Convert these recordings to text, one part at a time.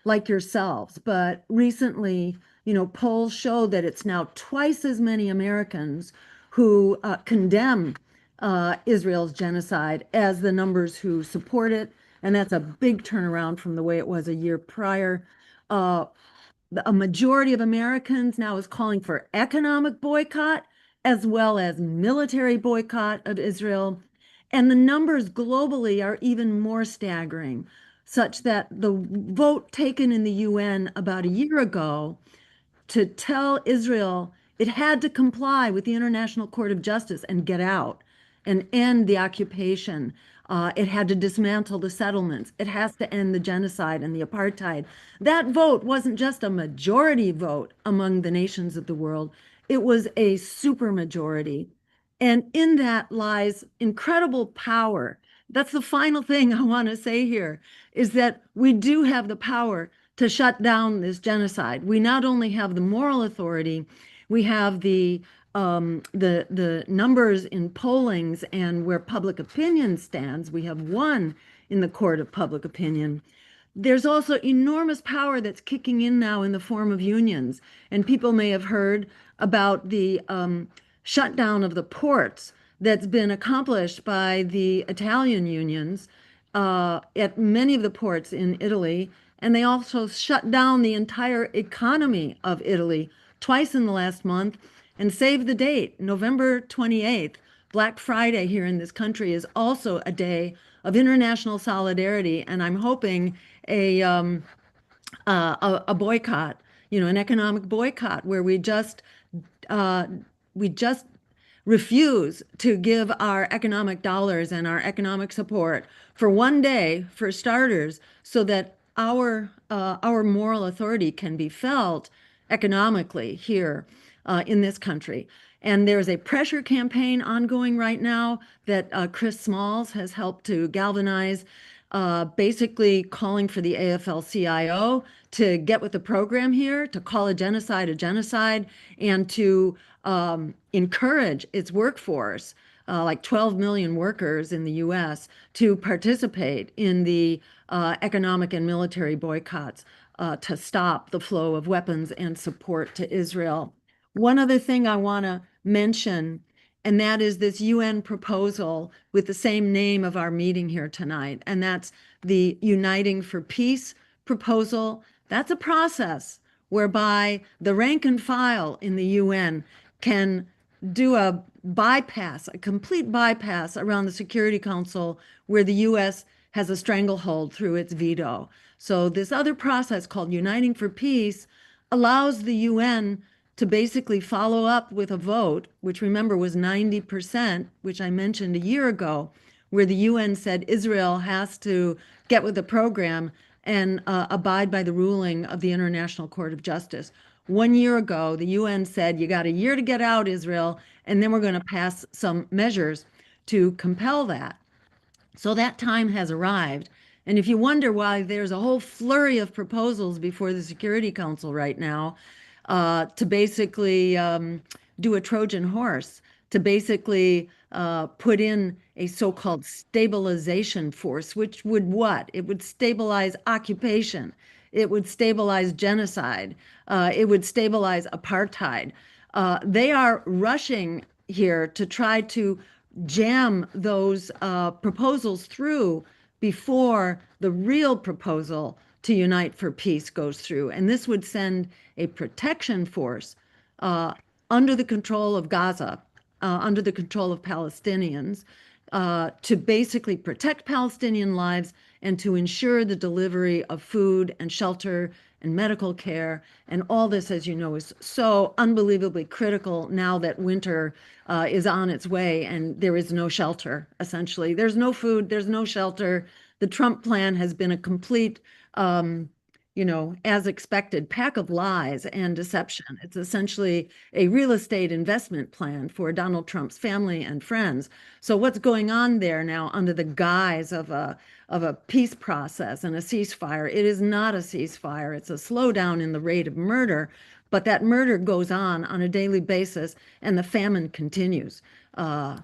like yourselves. But recently, polls show that it's now twice as many Americans who condemn Israel's genocide as the numbers who support it. And that's a big turnaround from the way it was a year prior. Uh, a majority of Americans now is calling for economic boycott as well as military boycott of Israel. And the numbers globally are even more staggering, such that the vote taken in the UN about a year ago to tell Israel it had to comply with the International Court of Justice and get out and end the occupation. It had to dismantle the settlements. It has to end the genocide and the apartheid. That vote wasn't just a majority vote among the nations of the world, it was a supermajority. And in that lies incredible power. That's the final thing I want to say here is that we do have the power to shut down this genocide. We not only have the moral authority, we have the numbers in pollings and where public opinion stands. We have won in the court of public opinion. There's also enormous power that's kicking in now in the form of unions. And people may have heard about the shutdown of the ports that's been accomplished by the Italian unions at many of the ports in Italy. And they also shut down the entire economy of Italy twice in the last month. And save the date, November 28th, Black Friday here in this country is also a day of international solidarity. And I'm hoping a boycott, an economic boycott where uh, we just refuse to give our economic dollars and our economic support for one day, for starters, so that our moral authority can be felt economically here in this country. And there's a pressure campaign ongoing right now that Chris Smalls has helped to galvanize, basically calling for the AFL-CIO to get with the program here, to call a genocide, and to encourage its workforce, like 12 million workers in the US, to participate in the economic and military boycotts to stop the flow of weapons and support to Israel. One other thing I want to mention, and that is this UN proposal with the same name of our meeting here tonight, and that's the Uniting for Peace proposal. That's a process whereby the rank and file in the UN can do a bypass, a complete bypass around the Security Council where the US has a stranglehold through its veto. So this other process called Uniting for Peace allows the UN to basically follow up with a vote, which remember was 90%, which I mentioned a year ago, where the UN said Israel has to get with the program and abide by the ruling of the International Court of Justice. 1 year ago, the UN said, you got a year to get out, Israel, and then we're going to pass some measures to compel that. So that time has arrived. And if you wonder why there's a whole flurry of proposals before the Security Council right now, to basically do a Trojan horse, to basically put in a so-called stabilization force, which would what? It would stabilize occupation. It would stabilize genocide. It would stabilize apartheid. They are rushing here to try to jam those proposals through before the real proposal to unite for peace goes through. And this would send a protection force uh, under the control of Gaza, under the control of Palestinians, to basically protect Palestinian lives and to ensure the delivery of food and shelter and medical care. And all this, as you know, is so unbelievably critical now that winter is on its way and there is no shelter, essentially. There's no food, there's no shelter. The Trump plan has been a complete, as expected, pack of lies and deception. It's essentially a real estate investment plan for Donald Trump's family and friends. So what's going on there now under the guise of a peace process and a ceasefire? It is not a ceasefire. It's a slowdown in the rate of murder, but that murder goes on a daily basis, and the famine continues.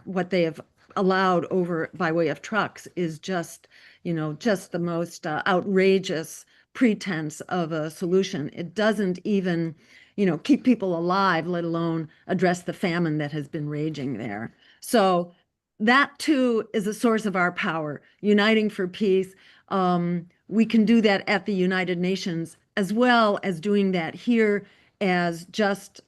What they have allowed over by way of trucks is just the most outrageous pretense of a solution. It doesn't even, keep people alive, let alone address the famine that has been raging there. So that too is a source of our power, uniting for peace. We can do that at the United Nations as well as doing that here as just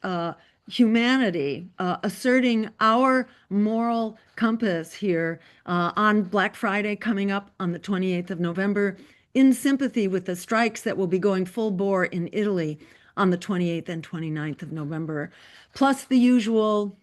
humanity, asserting our moral compass here on Black Friday coming up on the 28th of November, in sympathy with the strikes that will be going full bore in Italy on the 28th and 29th of November, plus the usual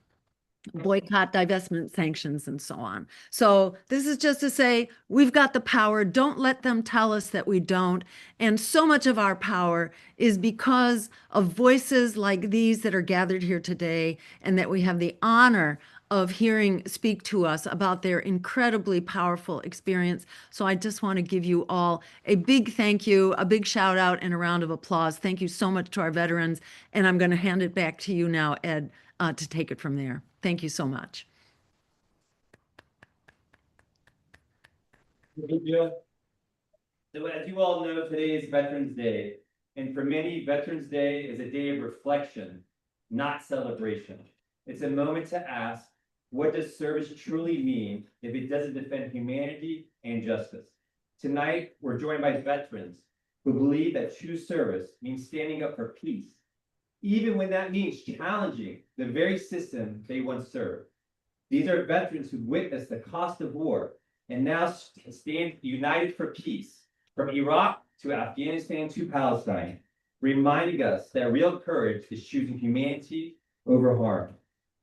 boycott, divestment, sanctions, and so on. So this is just to say we've got the power. Don't let them tell us that we don't. And so much of our power is because of voices like these that are gathered here today, and that we have the honor of hearing speak to us about their incredibly powerful experience. So I just want to give you all a big thank you, a big shout out, and a round of applause. Thank you so much to our veterans. And I'm going to hand it back to you now, Ed, to take it from there. Thank you so much. So as you all know, today is Veterans Day, and for many, Veterans Day is a day of reflection, not celebration. It's a moment to ask, what does service truly mean if it doesn't defend humanity and justice? Tonight, we're joined by veterans who believe that true service means standing up for peace, even when that means challenging the very system they once served. These are veterans who witnessed the cost of war and now stand united for peace, from Iraq to Afghanistan to Palestine, reminding us that real courage is choosing humanity over harm.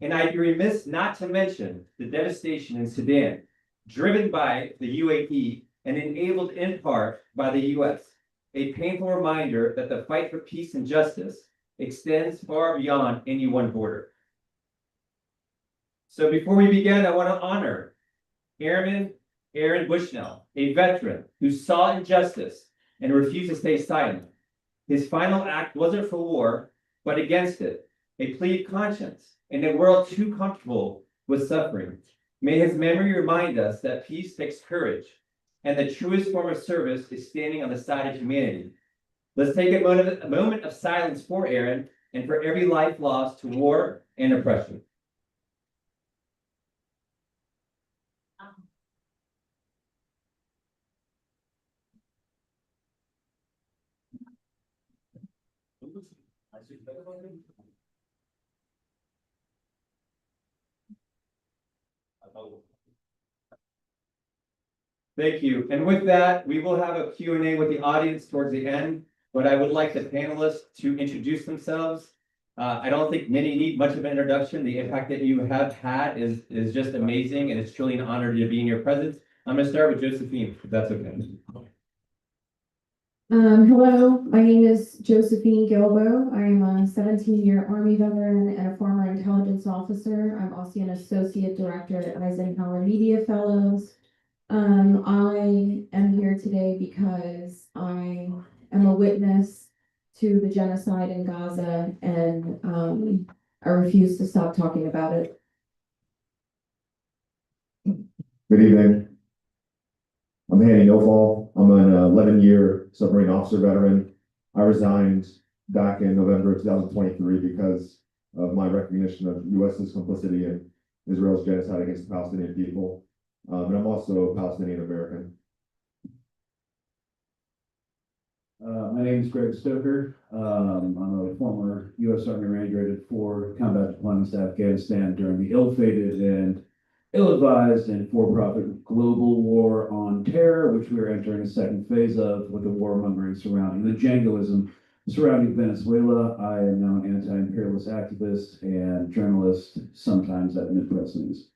And I'd be remiss not to mention the devastation in Sudan, driven by the UAE and enabled in part by the US, a painful reminder that the fight for peace and justice extends far beyond any one border. So before we begin, I want to honor Airman Aaron Bushnell, a veteran who saw injustice and refused to stay silent. His final act wasn't for war, but against it, a plea of conscience in a world too comfortable with suffering. May his memory remind us that peace takes courage, and the truest form of service is standing on the side of humanity. Let's take a moment of silence for Aaron and for every life lost to war and oppression. Thank you. And with that, we will have a Q&A with the audience towards the end, but I would like the panelists to introduce themselves. I don't think many need much of an introduction. The impact that you have had is just amazing, and it's truly an honor to be in your presence. I'm going to start with Josephine, if that's okay. Hello, my name is Josephine Guilbeau. I am a 17-year Army veteran and a former intelligence officer. I'm also an associate director at Eisenhower Media Fellows. I am here today because I am a witness to the genocide in Gaza, and I refuse to stop talking about it. Good evening. I'm Hani Nofal. I'm an 11-year submarine officer veteran. I resigned back in November of 2023 because of my recognition of U.S.'s complicity in Israel's genocide against the Palestinian people. And I'm also a Palestinian American. My name is Greg Stoker. I'm a former U.S. Army Ranger. I did 4 combat deployments to Afghanistan during the ill-fated and ill-advised and for-profit global war on terror, which we are entering a second phase of, with the warmongering surrounding the jingoism surrounding Venezuela. I am now an anti-imperialist activist and journalist, sometimes at Mid-Press News.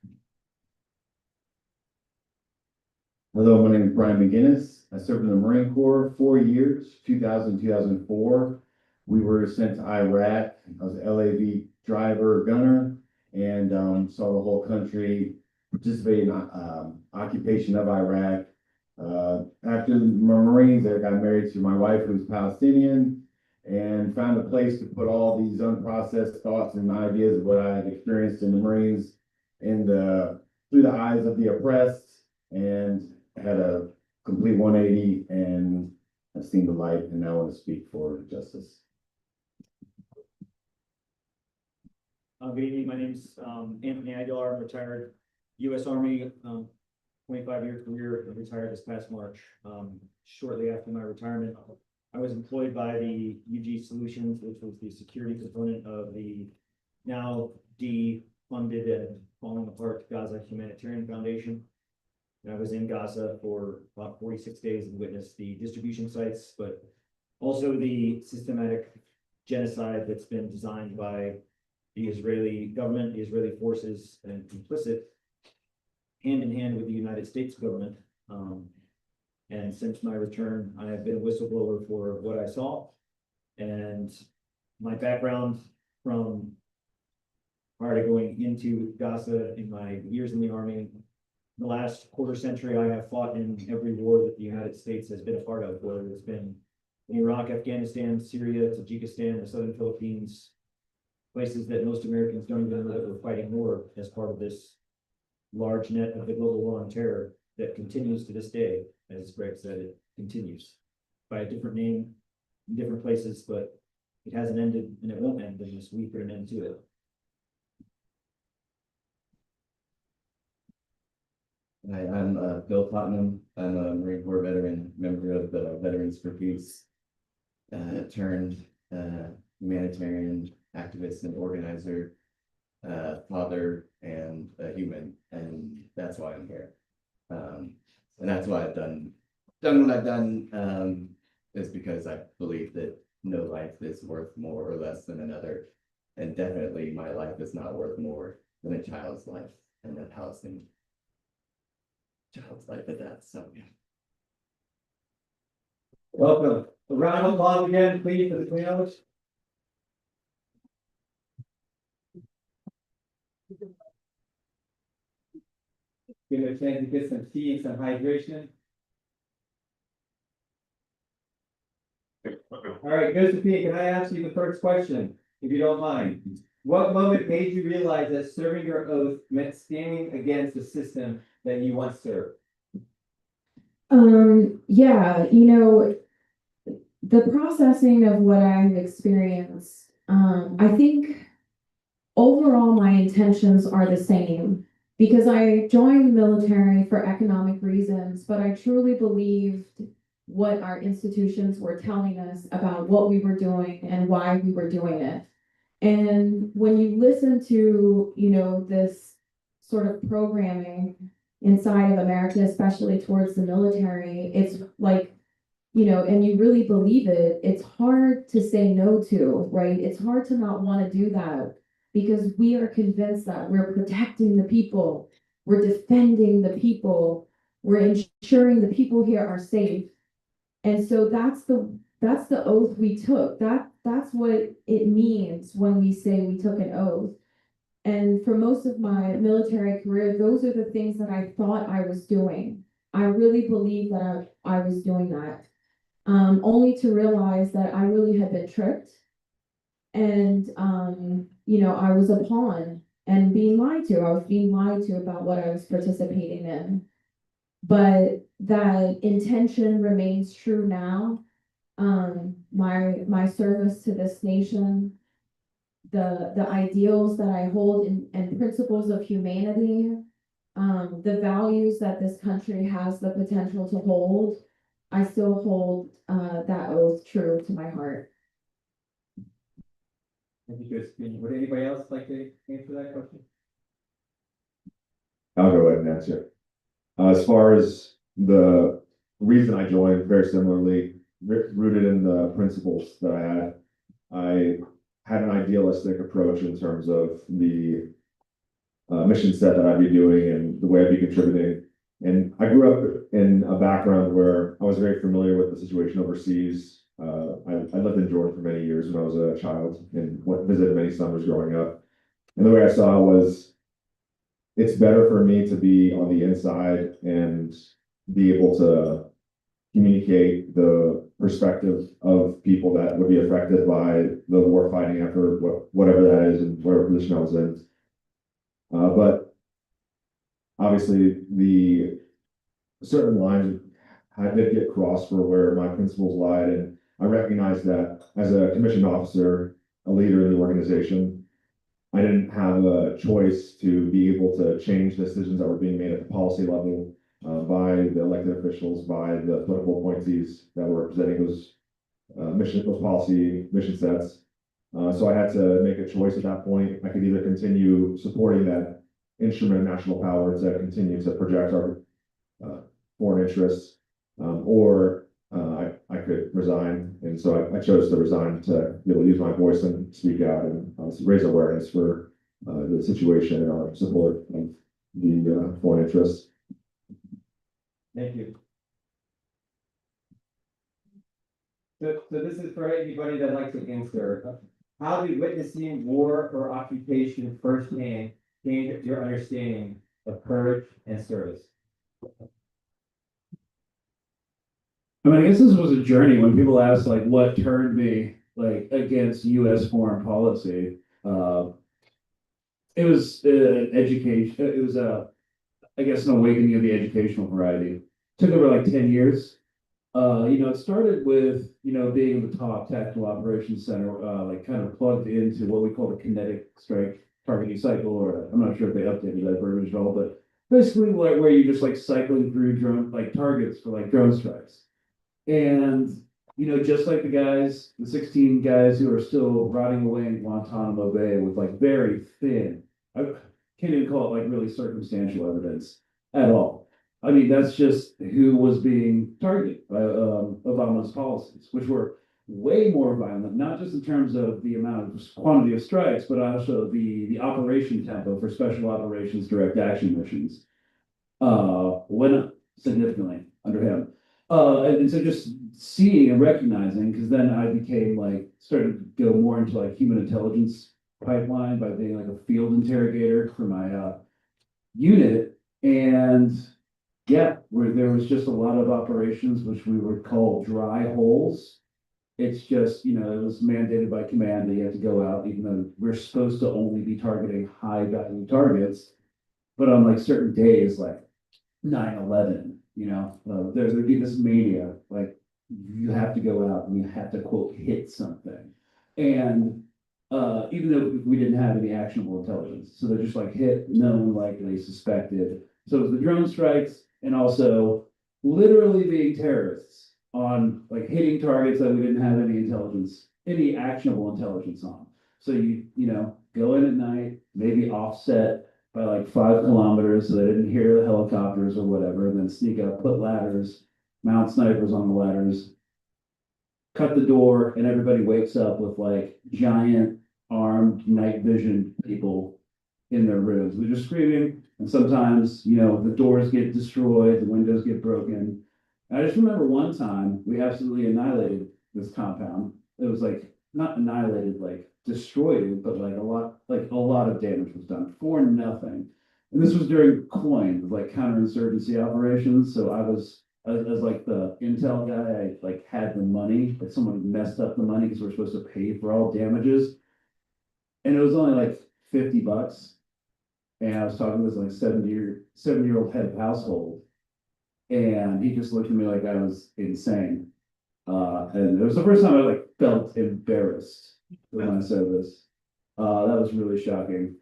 Hello, my name is Brian McGinnis. I served in the Marine Corps 4 years, 2000, 2004. We were sent to Iraq. I was an LAV driver, gunner, and saw the whole country participate in occupation of Iraq. After the Marines, I got married to my wife, who's Palestinian, and found a place to put all these unprocessed thoughts and ideas of what I had experienced in the Marines through the eyes of the oppressed, and had a complete 180 and I've seen the light and now want to speak for justice. Good evening, my name's Anthony Aguilar, I'm retired U.S. Army, 25-year career, retired this past March. Shortly after my retirement, I was employed by the UG Solutions, which was the security component of the now defunded and falling apart Gaza Humanitarian Foundation. And I was in Gaza for about 46 days and witnessed the distribution sites, but also the systematic genocide that's been designed by the Israeli government, the Israeli forces, and complicit hand in hand with the United States government. And since my return, I have been a whistleblower for what I saw. And my background from prior to going into Gaza in my years in the Army, the last quarter century, I have fought in every war that the United States has been a part of, whether it's been in Iraq, Afghanistan, Syria, Tajikistan, the Southern Philippines, places that most Americans don't even know that we're fighting war as part of this large net of the global war on terror that continues to this day. As Greg said, it continues by a different name in different places, but it hasn't ended and it won't end unless we put an end to it. Hi, I'm Bill Tottenham. I'm a Marine Corps veteran, member of the Veterans for Peace, turned humanitarian activist and organizer, father, and a human, and that's why I'm here. And that's why I've done what I've done, is because I believe that no life is worth more or less than another, and definitely my life is not worth more than a child's life, and a Palestinian child's life at that. So yeah. Welcome. A round of applause again, please, for the Twins. Give it a chance to get some tea and some hydration. All right, Josephine, can I ask you the first question, if you don't mind? What moment made you realize that serving your oath meant standing against the system that you once served? Yeah, the processing of what I've experienced, I think overall my intentions are the same because I joined the military for economic reasons, but I truly believed what our institutions were telling us about what we were doing and why we were doing it. And when you listen to, this sort of programming inside of America, especially towards the military, it's like, and you really believe it, it's hard to say no to, right? It's hard to not want to do that because we are convinced that we're protecting the people, we're defending the people, we're ensuring the people here are safe. And so that's the oath we took. That's what it means when we say we took an oath. And for most of my military career, those are the things that I thought I was doing. I really believed that I was doing that. Only to realize that I really had been tricked. And, I was a pawn and being lied to. I was being lied to about what I was participating in. But that intention remains true now. My service to this nation, the ideals that I hold and principles of humanity, the values that this country has the potential to hold, I still hold that oath true to my heart. Thank you, Josephine. Would anybody else like to answer that question? I'll go ahead and answer. As far as the reason I joined, very similarly, rooted in the principles that I had an idealistic approach in terms of the mission set that I'd be doing and the way I'd be contributing. And I grew up in a background where I was very familiar with the situation overseas. I lived in Georgia for many years when I was a child and visited many summers growing up. And the way I saw it was, it's better for me to be on the inside and be able to communicate the perspective of people that would be affected by the war fighting effort, whatever that is and whatever position I was in. But obviously the certain lines I did get cross for where my principles lied, and I recognize that as a commissioned officer, a leader in the organization, I didn't have a choice to be able to change decisions that were being made at the policy level by the elected officials, by the political appointees that were presenting those those policy mission sets. So I had to make a choice at that point. I could either continue supporting that instrument of national power to continue to project our foreign interests, or I could resign. And so I chose to resign to be able to use my voice and speak out and raise awareness for the situation and our support of the foreign interests. Thank you. So this is for anybody that likes to answer. How did witnessing war or occupation firsthand change your understanding of courage and service? I mean, I guess this was a journey when people ask like what turned me like against US foreign policy. It was education, it was I guess an awakening of the educational variety. Took over like 10 years. It started with, being the top tactical operations center, like kind of plugged into what we call the kinetic strike targeting cycle, or I'm not sure if they updated that verbiage at all, but basically like where you just like cycling through drone like targets for like drone strikes. And, just like the 16 guys who are still rotting away in Guantanamo Bay with like very thin, I can't even call it like really circumstantial evidence at all. I mean, that's just who was being targeted by Obama's policies, which were way more violent, not just in terms of the amount of quantity of strikes, but also the operation tempo for special operations direct action missions went up significantly under him. And so just seeing and recognizing, because then I became like, started to go more into like human intelligence pipeline by being like a field interrogator for my unit. And yeah, where there was just a lot of operations, which we would call dry holes. It's just, it was mandated by command that you have to go out, even though we're supposed to only be targeting high value targets. But on like certain days, like 9/11, there'd be this mania, like you have to go out and you have to quote hit something. And even though we didn't have any actionable intelligence, so they're just like hit known, likely suspected. So it was the drone strikes and also literally being terrorists on like hitting targets that we didn't have any actionable intelligence on. So you go in at night, maybe offset by like 5 kilometers so they didn't hear the helicopters or whatever, and then sneak up, put ladders, mount snipers on the ladders, cut the door, and everybody wakes up with like giant armed night vision people in their rooms. They're just screaming, and sometimes, the doors get destroyed, the windows get broken. And I just remember one time we absolutely annihilated this compound. It was like not annihilated, like destroyed it, but like a lot of damage was done for nothing. And this was during COIN, like counterinsurgency operations. So I was as like the intel guy, I like had the money, but someone messed up the money because we're supposed to pay for all damages. And it was only like $50. And I was talking to this like 7-year-old head of household. And he just looked at me like I was insane. And it was the first time I like felt embarrassed with my service. That was really shocking.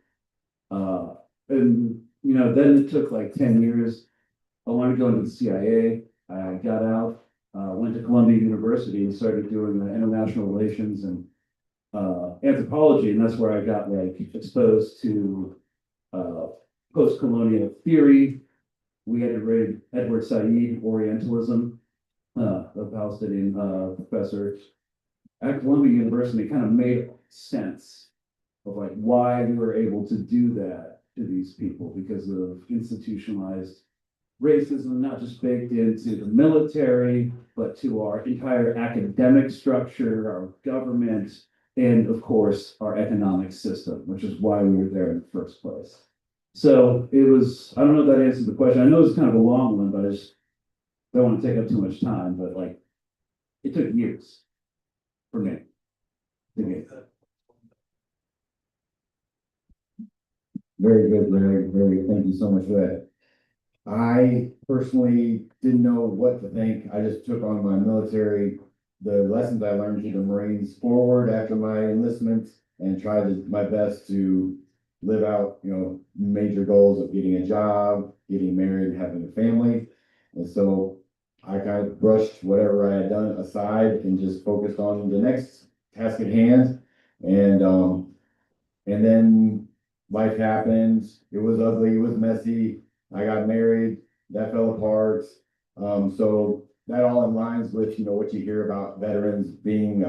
And then it took like 10 years. I wanted to go into the CIA. I got out, went to Columbia University and started doing international relations and anthropology, and that's where I got like exposed to post-colonial theory. We had read Edward Said, Orientalism, the Palestinian professor at Columbia University. It kind of made sense of like why we were able to do that to these people because of institutionalized racism, not just baked into the military, but to our entire academic structure, our government, and of course, our economic system, which is why we were there in the first place. So it was, I don't know if that answers the question. I know it's kind of a long one, but I just don't want to take up too much time, but like, it took years for me to get that. Very good, Larry. Thank you so much for that. I personally didn't know what to think. I just took on my military, the lessons I learned through the Marines forward after my enlistment and tried my best to live out, major goals of getting a job, getting married, and having a family. And so I kind of brushed whatever I had done aside and just focused on the next task at hand. And then life happened. It was ugly. It was messy. I got married. That fell apart. So that all aligns with, what you hear about veterans being,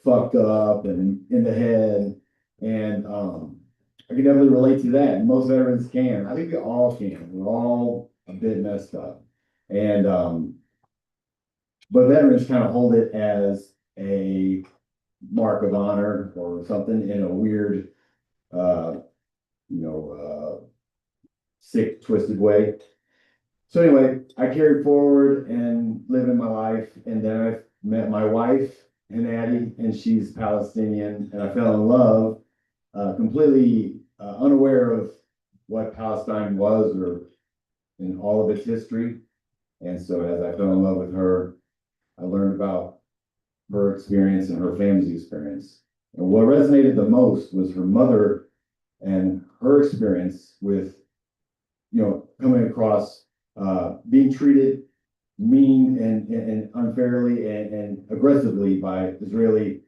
fucked up and in the head. And I can definitely relate to that. Most veterans can. I think we all can. We're all a bit messed up. And but veterans kind of hold it as a mark of honor or something in a weird sick, twisted way. So anyway, I carried forward and living my life, and then I met my wife, Hani, and she's Palestinian, and I fell in love, completely unaware of what Palestine was or in all of its history. And so as I fell in love with her, I learned about her experience and her family's experience. And what resonated the most was her mother and her experience with, coming across being treated mean and unfairly and aggressively by Israeli,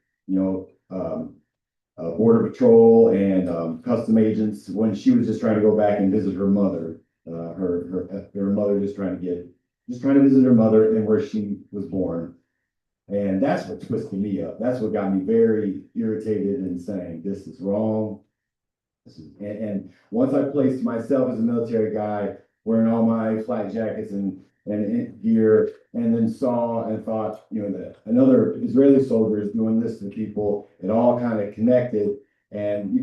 border patrol and custom agents when she was just trying to go back and visit her mother. Her mother just trying to visit her mother and where she was born. And that's what twisted me up. That's what got me very irritated and saying, this is wrong. And once I placed myself as a military guy, wearing all my flak jackets and gear, and then saw and thought, that another Israeli soldier is doing this to people, it all kind of connected. And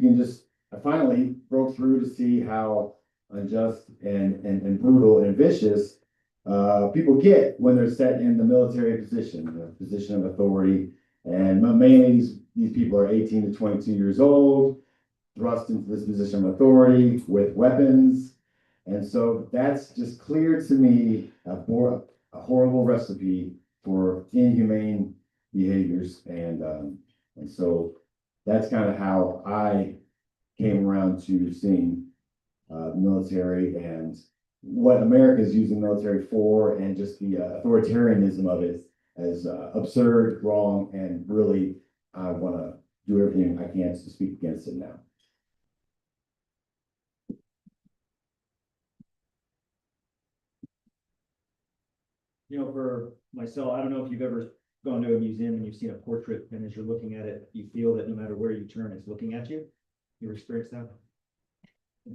I finally broke through to see how unjust and brutal and vicious people get when they're set in the military position, the position of authority. And mainly these people are 18 to 22 years old, thrust into this position of authority with weapons. And so that's just clear to me a horrible recipe for inhumane behaviors. And so that's kind of how I came around to seeing military and what America is using military for, and just the authoritarianism of it as absurd, wrong, and really I want to do everything I can to speak against it now. For myself, I don't know if you've ever gone to a museum and you've seen a portrait, and as you're looking at it, you feel that no matter where you turn, it's looking at you. You ever experienced that?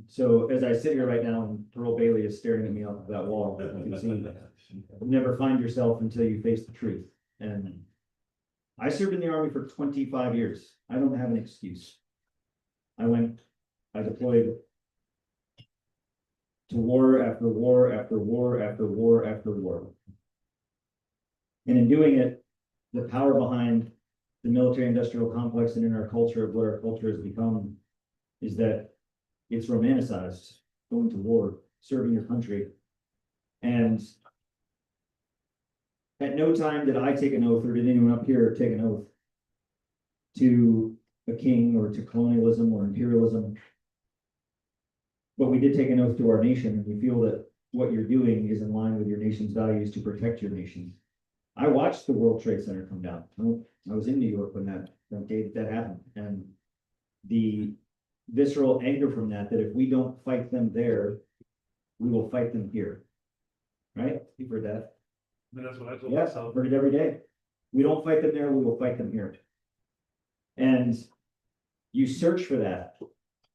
So as I sit here right now and Pearl Bailey is staring at me off of that wall, you can see, never find yourself until you face the truth. And I served in the Army for 25 years. I don't have an excuse. I deployed to war after war after war after war after war. And in doing it, the power behind the military industrial complex and in our culture, of what our culture has become, is that it's romanticized, going to war, serving your country. And at no time did I take an oath, or did anyone up here take an oath to a king or to colonialism or imperialism. But we did take an oath to our nation, and we feel that what you're doing is in line with your nation's values to protect your nation. I watched the World Trade Center come down. I was in New York when that day that happened, and the visceral anger from that if we don't fight them there, we will fight them here. Right? You've heard that. I mean, that's what I told Yes, myself. I've heard it every day. We don't fight them there, we will fight them here. And you search for that.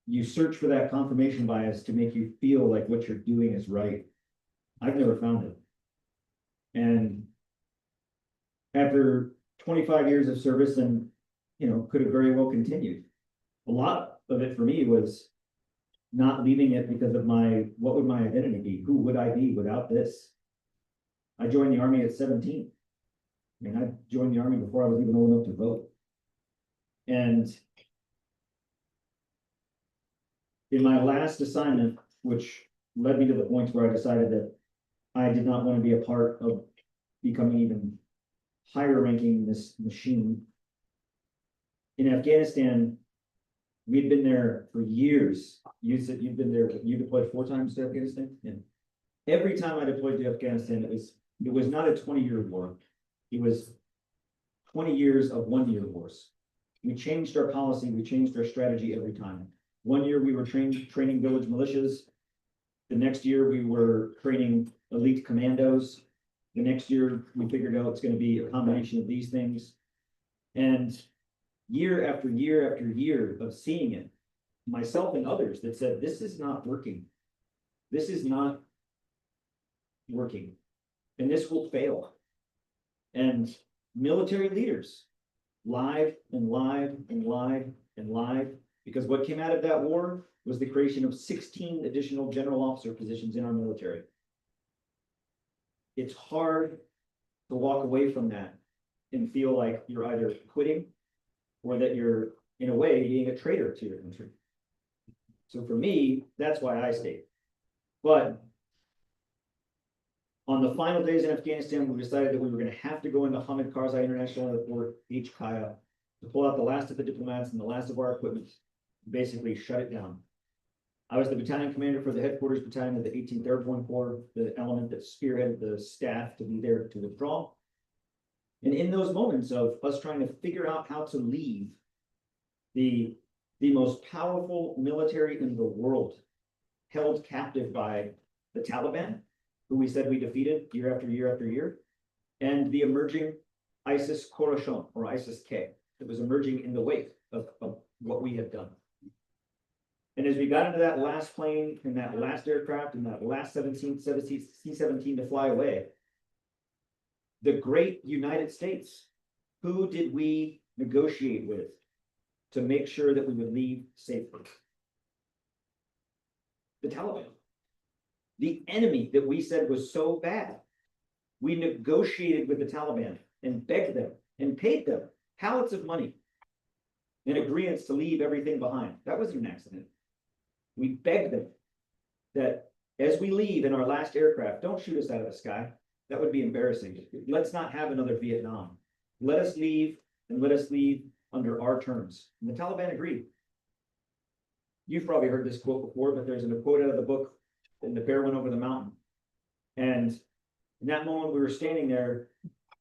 You search for that confirmation bias to make you feel like what you're doing is right. I've never found it. And after 25 years of service, and could have very well continued. A lot of it for me was not leaving it because of what would my identity be? Who would I be without this? I joined the Army at 17. I mean, I joined the Army before I was even old enough to vote. And in my last assignment, which led me to the point where I decided that I did not want to be a part of becoming even higher ranking in this machine. In Afghanistan, we'd been there for years. You said you've been there, you deployed 4 times to Afghanistan? Yeah. Every time I deployed to Afghanistan, it was not a 20-year war. It was 20 years of 1-year wars. We changed our policy, we changed our strategy every time. 1 year we were training village militias. The next year we were training elite commandos. The next year we figured out it's going to be a combination of these things. And year after year after year of seeing it, myself and others that said, this is not working. This is not working. And this will fail. And military leaders lied and lied and lied and lied, because what came out of that war was the creation of 16 additional general officer positions in our military. It's hard to walk away from that and feel like you're either quitting or that you're, in a way, being a traitor to your country. So for me, that's why I stayed. But on the final days in Afghanistan, we decided that we were going to have to go into Hamid Karzai International Airport, HKIA, to pull out the last of the diplomats and the last of our equipment, basically shut it down. I was the battalion commander for the headquarters battalion of the 18th Airborne Corps, the element that spearheaded the staff to be there to withdraw. And in those moments of us trying to figure out how to leave the most powerful military in the world, held captive by the Taliban, who we said we defeated year after year after year, and the emerging ISIS Khorasan, or ISIS-K, that was emerging in the wake of what we had done. And as we got into that last plane and that last aircraft and that last C-17 to fly away, the great United States, who did we negotiate with to make sure that we would leave safely? The Taliban. The enemy that we said was so bad. We negotiated with the Taliban and begged them and paid them pallets of money in agreements to leave everything behind. That wasn't an accident. We begged them that as we leave in our last aircraft, don't shoot us out of the sky. That would be embarrassing. Let's not have another Vietnam. Let us leave, and let us leave under our terms. And the Taliban agreed. You've probably heard this quote before, but there's a quote out of the book, "And the bear went over the mountain." And in that moment, we were standing there,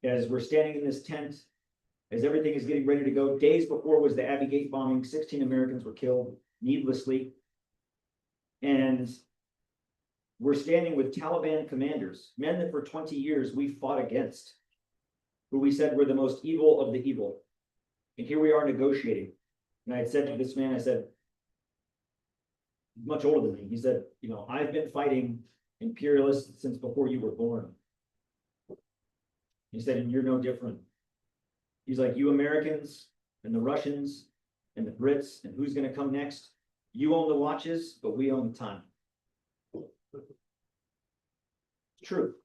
as we're standing in this tent, as everything is getting ready to go. Days before was the Abbey Gate bombing. 16 Americans were killed needlessly. And we're standing with Taliban commanders, men that for 20 years we fought against, who we said were the most evil of the evil. And here we are negotiating. And I had said to this man, I said, much older than me, he said, you know, I've been fighting imperialists since before you were born. He said, and you're no different. He's like, you Americans and the Russians and the Brits and who's going to come next, you own the watches, but we own the time. It's true.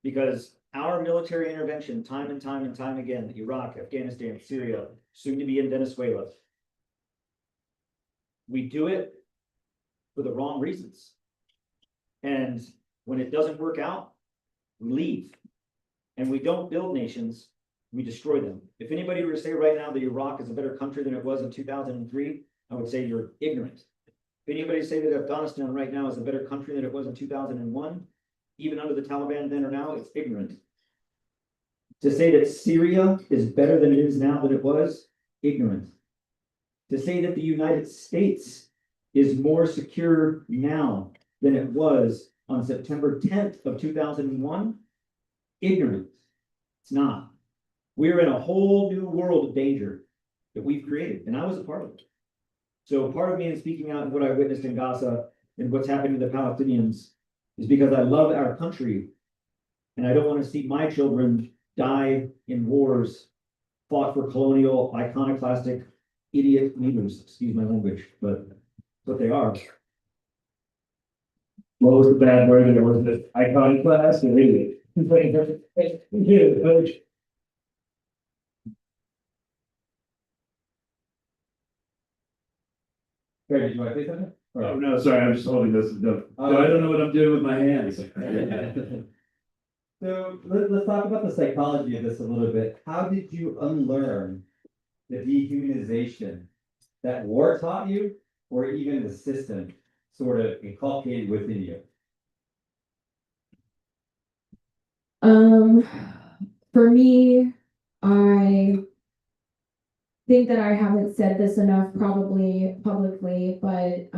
Because our military intervention, time and time and time again, Iraq, Afghanistan, Syria, soon to be in Venezuela, we do it for the wrong reasons. And when it doesn't work out, we leave. And we don't build nations, we destroy them. If anybody were to say right now that Iraq is a better country than it was in 2003, I would say you're ignorant. If anybody say that Afghanistan right now is a better country than it was in 2001, even under the Taliban then or now, it's ignorant. To say that Syria is better than it is now than it was, ignorant. To say that the United States is more secure now than it was on September 10th of 2001, ignorant. It's not. We're in a whole new world of danger that we've created, and I was a part of it. So part of me in speaking out in what I witnessed in Gaza and what's happening to the Palestinians is because I love our country, and I don't want to see my children die in wars fought for colonial, iconoclastic, idiot leaders. Excuse my language, but what they are. What was the bad word there? Was it iconoclast or idiot? Greg, did you want to say something? Oh, no, sorry, I'm just holding this. No, I don't know what I'm doing with my hands. So let's talk about the psychology of this a little bit. How did you unlearn the dehumanization that war taught you, or even the system sort of inculcated within you? For me, I think that I haven't said this enough probably publicly, but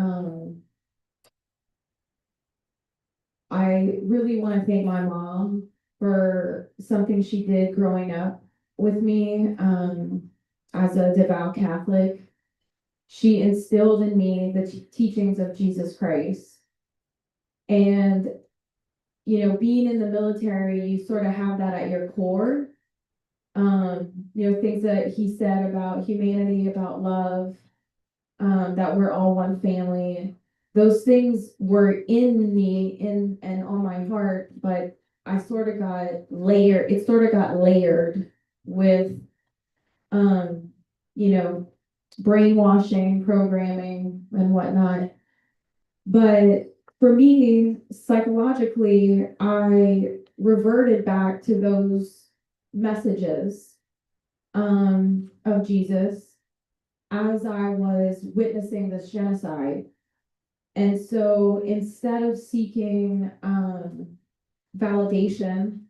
I really want to thank my mom for something she did growing up with me as a devout Catholic. She instilled in me the teachings of Jesus Christ. And, you know, being in the military, you sort of have that at your core. You know, things that he said about humanity, about love, that we're all one family. Those things were in me and on my heart, but I sort of got layered, it sort of got layered with you know, brainwashing, programming and whatnot. But for me, psychologically, I reverted back to those messages of Jesus as I was witnessing this genocide. And so instead of seeking validation,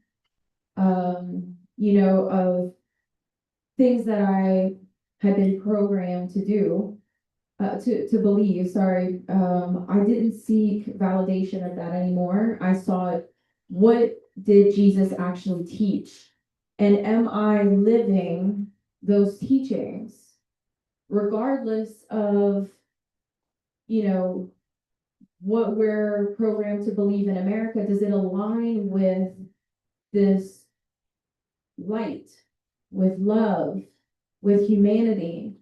you know, of things that I had been programmed to do, to believe, sorry, I didn't seek validation of that anymore. I sought, what did Jesus actually teach? And am I living those teachings? Regardless of, you know, what we're programmed to believe in America, does it align with this light, with love, with humanity?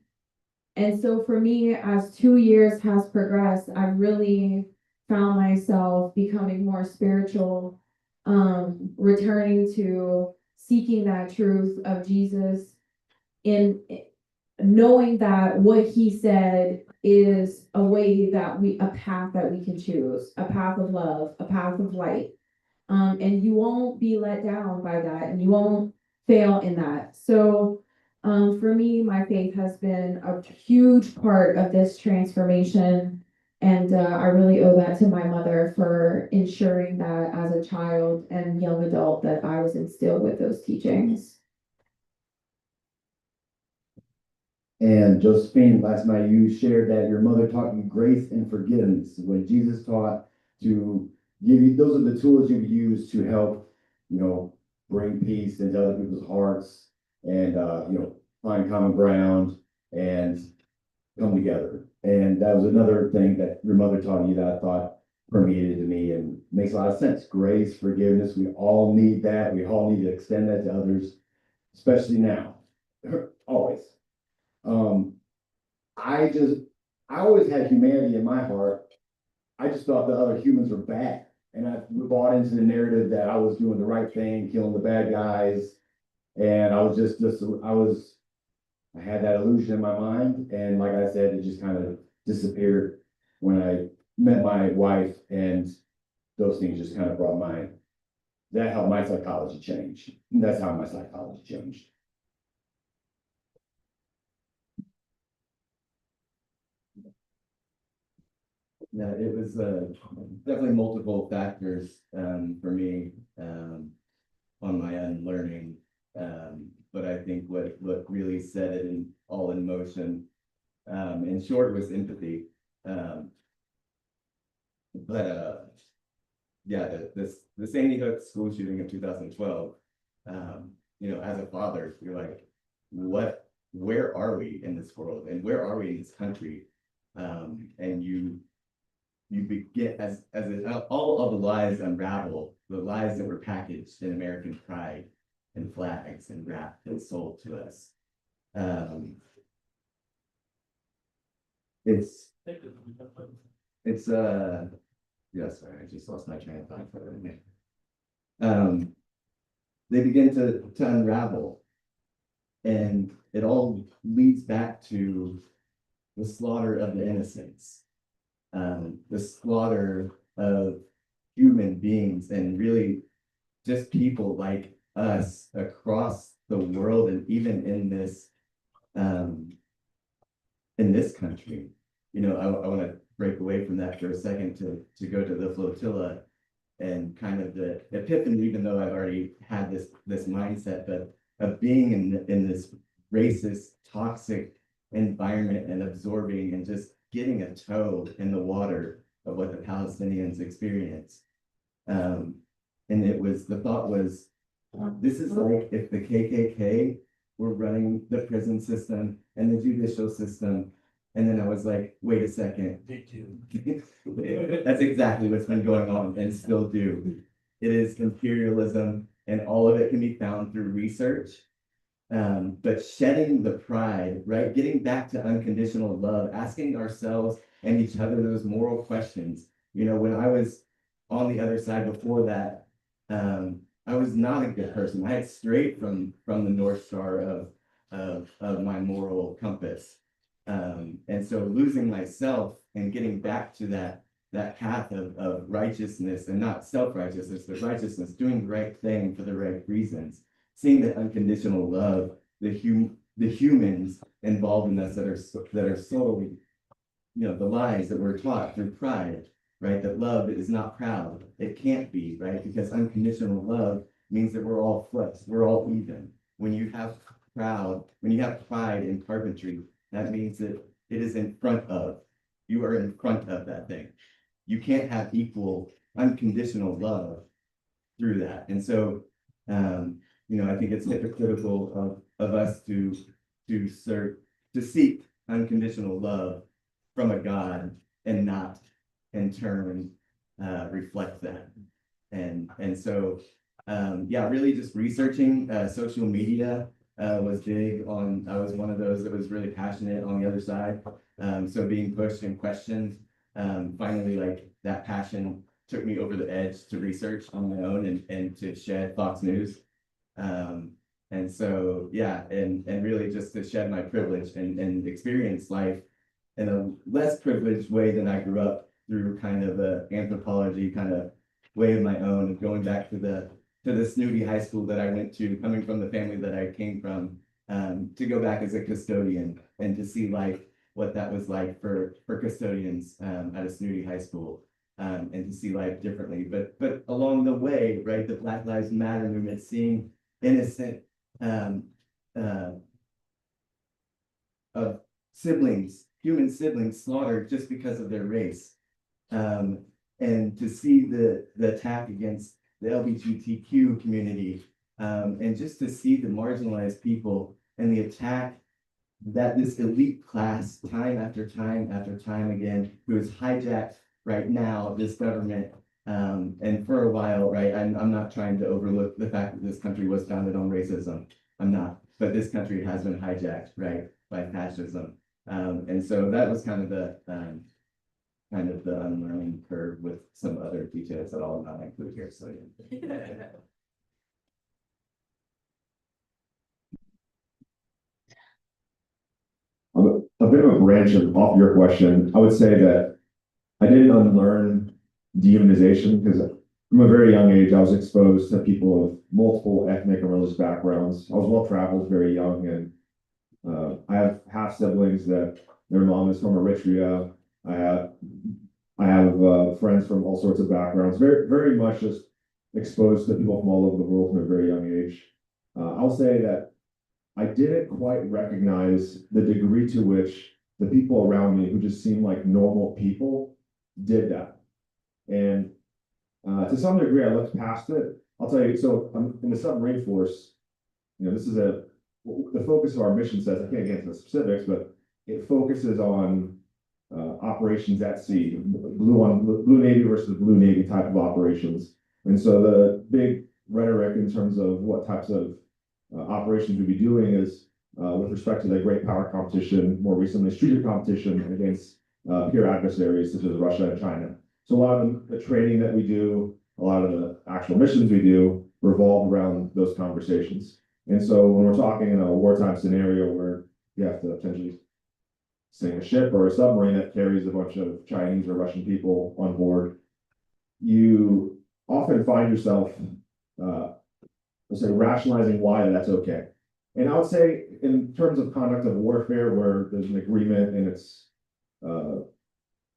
And so for me, as 2 years has progressed, I really found myself becoming more spiritual, returning to seeking that truth of Jesus, in knowing that what he said is a way that a path that we can choose, a path of love, a path of light. And you won't be let down by that, and you won't fail in that. So for me, my faith has been a huge part of this transformation. And I really owe that to my mother for ensuring that as a child and young adult that I was instilled with those teachings. And Josephine, last night you shared that your mother taught you grace and forgiveness. When Jesus taught to give you, those are the tools you use to help, you know, bring peace into other people's hearts and, you know, find common ground and come together. And that was another thing that your mother taught you that I thought permeated to me and makes a lot of sense. Grace, forgiveness, we all need that. We all need to extend that to others, especially now, always. I always had humanity in my heart. I just thought the other humans were bad. And I bought into the narrative that I was doing the right thing, killing the bad guys. And I was I had that illusion in my mind. And like I said, it just kind of disappeared when I met my wife, and those things just kind of that helped my psychology change. And that's how my psychology changed. Yeah, it was definitely multiple factors for me on my unlearning. But I think what really set it all in motion, in short, was empathy. Yeah, the Sandy Hook school shooting of 2012. You know, as a father, you're like, where are we in this world, and where are we in this country? And you begin as all of the lies unravel, the lies that were packaged in American pride and flags and wrapped and sold to us. It's yeah, sorry, I just lost my train of thought for a minute. They begin to unravel, and it all leads back to the slaughter of the innocents. the slaughter of human beings and really just people like us across the world and even in this country. You know, I want to break away from that for a second to go to the flotilla and kind of the epiphany, even though I've already had this mindset, but of being in this racist, toxic environment and absorbing and just getting a toe in the water of what the Palestinians experience. And the thought was, this is like if the KKK were running the prison system and the judicial system. And then I was like, wait a second. They do. That's exactly what's been going on and still do. It is imperialism, and all of it can be found through research. But shedding the pride, right? Getting back to unconditional love, asking ourselves and each other those moral questions. You know, when I was on the other side before that, I was not a good person. I had strayed from the North Star of my moral compass. And so losing myself and getting back to that path of righteousness, and not self-righteousness, but righteousness, doing the right thing for the right reasons, seeing the unconditional love, the humans involved in us that are so, you know, the lies that we're taught through pride, right? That love is not proud. It can't be, right? Because unconditional love means that we're all flips, we're all even. When you have pride in carpentry, that means that it is in front of, you are in front of that thing. You can't have equal unconditional love through that. And so, you know, I think it's hypocritical of us to seek unconditional love from a God and not in turn reflect that. And so, yeah, really just researching social media was big on. I was one of those that was really passionate on the other side. So being pushed and questioned, finally, like that passion took me over the edge to research on my own and to shed Fox News. And so, yeah, and really just to shed my privilege and experience life in a less privileged way than I grew up through kind of a anthropology kind of way of my own, going back to the snooty high school that I went to, coming from the family that I came from, to go back as a custodian and to see like what that was like for custodians at a snooty high school, and to see life differently. But along the way, right, the Black Lives Matter movement, seeing innocent of human siblings slaughtered just because of their race, and to see the attack against the LGBTQ community, and just to see the marginalized people and the attack that this elite class, time after time after time again, who has hijacked right now this government, and for a while, right, I'm not trying to overlook the fact that this country was founded on racism. I'm not, but this country has been hijacked, right, by fascism. And so that was kind of the unlearning curve with some other details that I'll not include here. So yeah. A bit of a branch off your question. I would say that I didn't unlearn dehumanization because from a very young age, I was exposed to people of multiple ethnic and religious backgrounds. I was well traveled very young, and I have half siblings that their mom is from Eritrea. I have friends from all sorts of backgrounds, very, very much just exposed to people from all over the world from a very young age. I'll say that I didn't quite recognize the degree to which the people around me who just seemed like normal people did that. And to some degree, I looked past it. I'll tell you, so I'm in the submarine force, you know, this is the focus of our mission says, I can't get into the specifics, but it focuses on operations at sea, blue Navy versus blue Navy type of operations. And so the big rhetoric in terms of what types of operations we'd be doing is with respect to the great power competition, more recently strategic competition against peer adversaries such as Russia and China. So a lot of the training that we do, a lot of the actual missions we do revolve around those conversations. And so when we're talking in a wartime scenario where you have to potentially sink a ship or a submarine that carries a bunch of Chinese or Russian people on board, you often find yourself, let's say, rationalizing why that's okay. And I would say, in terms of conduct of warfare, where there's an agreement and it's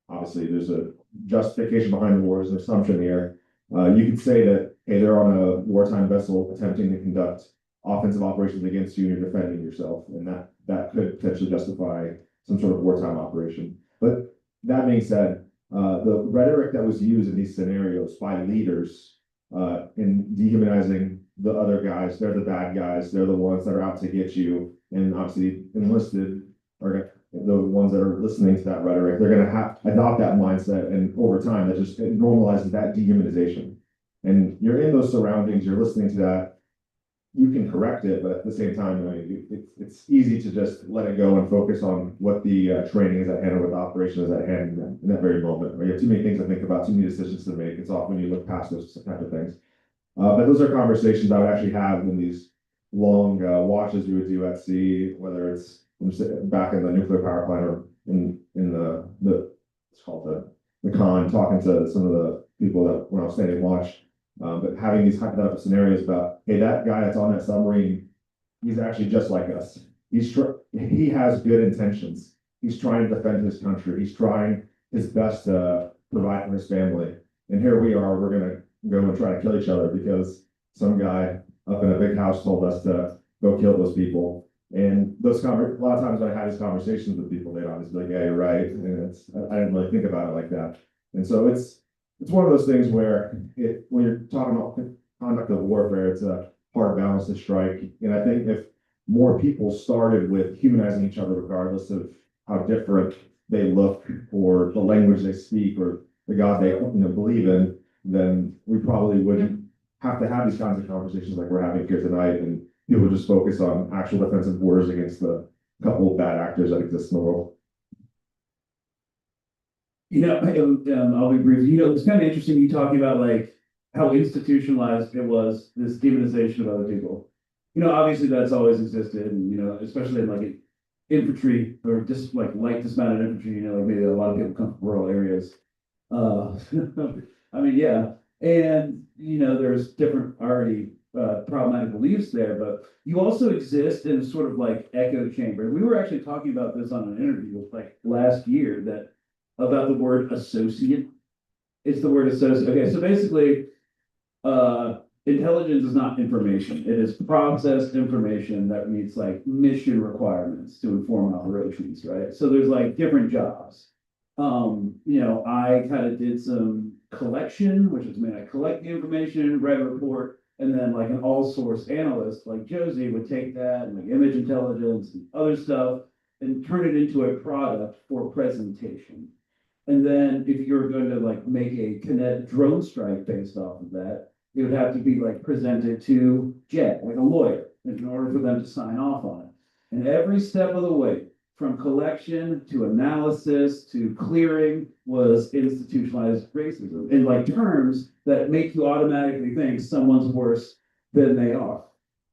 obviously there's a justification behind the war, there's an assumption here. You could say that, hey, they're on a wartime vessel attempting to conduct offensive operations against you and you're defending yourself, and that could potentially justify some sort of wartime operation. But that being said, the rhetoric that was used in these scenarios by leaders in dehumanizing the other guys, they're the bad guys, they're the ones that are out to get you, and obviously enlisted are the ones that are listening to that rhetoric, they're going to have adopt that mindset, and over time that just normalizes that dehumanization. And you're in those surroundings, you're listening to that, you can correct it, but at the same time, it's easy to just let it go and focus on what the training is at hand or what the operation is at hand in that very moment. Right? You have too many things to think about, too many decisions to make. It's often you look past those type of things. But those are conversations I would actually have in these long watches you would do at sea, whether it's back in the nuclear power plant or in the it's called the con, talking to some of the people that when I was standing watch. But having these hypothetical scenarios about, hey, that guy that's on that submarine, he's actually just like us. He has good intentions. He's trying to defend his country. He's trying his best to provide for his family. And here we are, we're going to go and try to kill each other because some guy up in a big house told us to go kill those people. And a lot of times when I had these conversations with people, they'd always be like, yeah, you're right. And I didn't really think about it like that. And so it's one of those things where when you're talking about conduct of warfare, it's a hard balance to strike. And I think if more people started with humanizing each other, regardless of how different they look or the language they speak or the God they believe in, then we probably wouldn't have to have these kinds of conversations like we're having here tonight, and people just focus on actual defensive wars against the couple of bad actors that exist in the world. I'll be brief. It's kind of interesting you talking about like how institutionalized it was, this demonization of other people. Obviously that's always existed, and especially in like infantry or just like light dismounted infantry. Like maybe a lot of people come from rural areas. I mean, yeah, and there's different already problematic beliefs there, but you also exist in sort of like echo chamber. We were actually talking about this on an interview like last year about the word associate. It's the word associate. Okay, so basically, intelligence is not information. It is processed information that meets like mission requirements to inform operations, right? So there's like different jobs. I kind of did some collection, which is I collect the information, write a report, and then like an all source analyst like Josie would take that and like image intelligence and other stuff and turn it into a product for presentation. And then if you're going to like make a kinetic drone strike based off of that, it would have to be like presented to Jet, like a lawyer, in order for them to sign off on it. And every step of the way, from collection to analysis to clearing, was institutionalized racism in like terms that make you automatically think someone's worse than they are.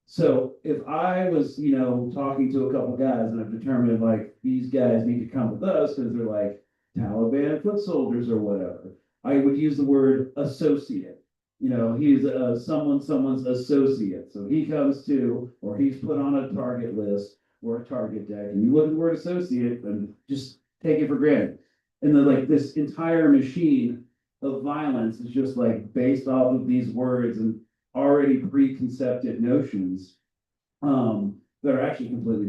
So if I was, talking to a couple guys and I've determined like these guys need to come with us because they're like Taliban foot soldiers or whatever, I would use the word associate. He's someone's associate. So he comes to, or he's put on a target list or a target deck, and you look at the word associate and just take it for granted. And then like this entire machine of violence is just like based off of these words and already preconceived notions that are actually completely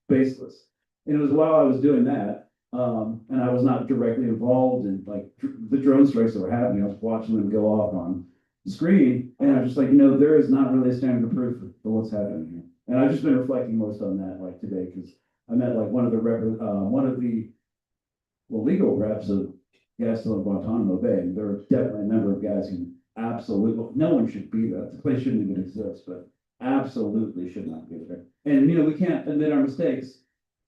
baseless. And it was while I was doing that, and I was not directly involved in like the drone strikes that were happening. I was watching them go off on the screen, and I was just like, there is not really a standard of proof for what's happening here. And I've just been reflecting most on that like today, because I met like one of the legal reps of guys still in Guantanamo Bay, and there are definitely a number of guys who absolutely, no one should be there. The place shouldn't even exist, but absolutely should not be there. And we can't admit our mistakes,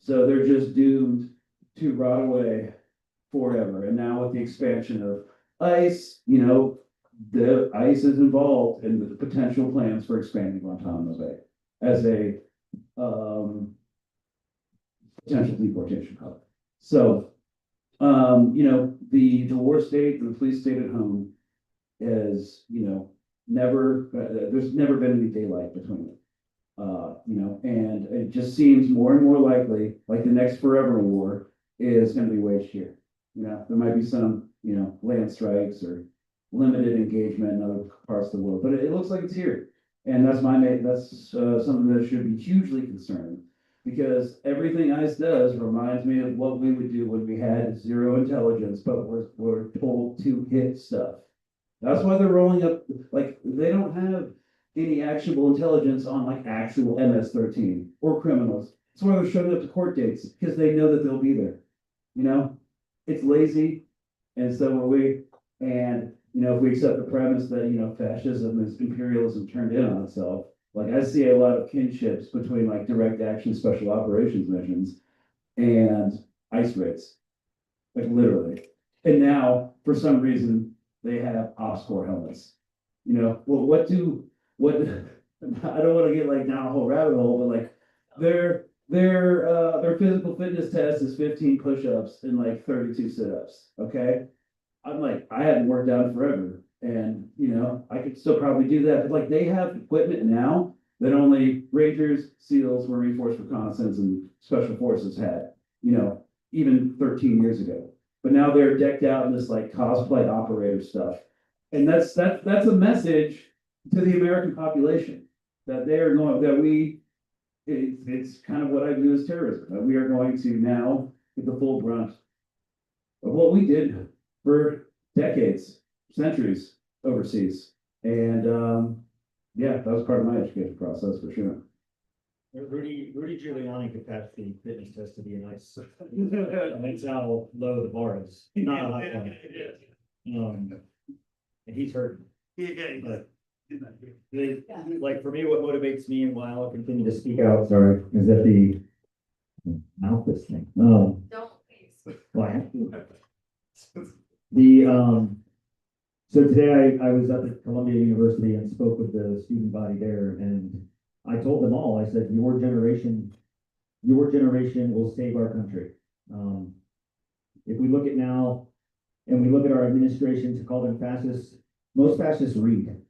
so they're just doomed to rot away forever. And now with the expansion of ICE, the ICE is involved in the potential plans for expanding Guantanamo Bay as a potential deportation hub. So, the war state and the police state at home is, never, there's never been any daylight between them. And it just seems more and more likely, like the next forever war is going to be waged here. There might be some, land strikes or limited engagement in other parts of the world, but it looks like it's here. And that's something that should be hugely concerning, because everything ICE does reminds me of what we would do when we had zero intelligence, but we're told to hit stuff. That's why they're rolling up, like, they don't have any actionable intelligence on like actual MS-13 or criminals. That's why they're showing up to court dates, because they know that they'll be there. It's lazy, and so are we. And if we accept the premise that fascism is imperialism turned in on itself, like I see a lot of kinships between like direct action special operations missions and ICE raids, like literally. And now for some reason they have ops corps helmets. Well, I don't want to get like down a whole rabbit hole, but like their physical fitness test is 15 push-ups and like 32 sit-ups. Okay. I'm like, I haven't worked out in forever, and I could still probably do that. But like, they have equipment now that only Rangers, SEALs, Marine Force Reconnaissance, and Special Forces had, even 13 years ago. But now they're decked out in this like cosplay operator stuff, and that's a message to the American population that they are going it's kind of what I view as terrorism. That we are going to now get the full brunt of what we did for decades, centuries overseas. And that was part of my education process for sure. Rudy Giuliani could pass the fitness test to be a nice. That's how low the bar is. Not a high one. And he's hurting. But like for me, what motivates me and why I'll continue to speak out, sorry, is that the mouth this thing. Don't please. Why? So today I was up at Columbia University and spoke with the student body there, and I told them all, I said, your generation will save our country. If we look at now and we look at our administration to call them fascists, most fascists read.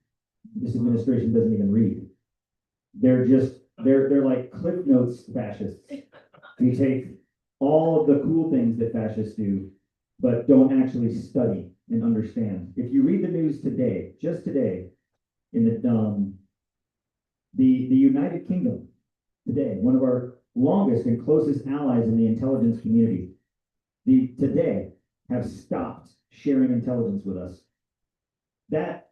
This administration doesn't even read. They're like Cliff Notes fascists. We take all of the cool things that fascists do, but don't actually study and understand. If you read the news today, just today, in the United Kingdom today, one of our longest and closest allies in the intelligence community, today have stopped sharing intelligence with us. That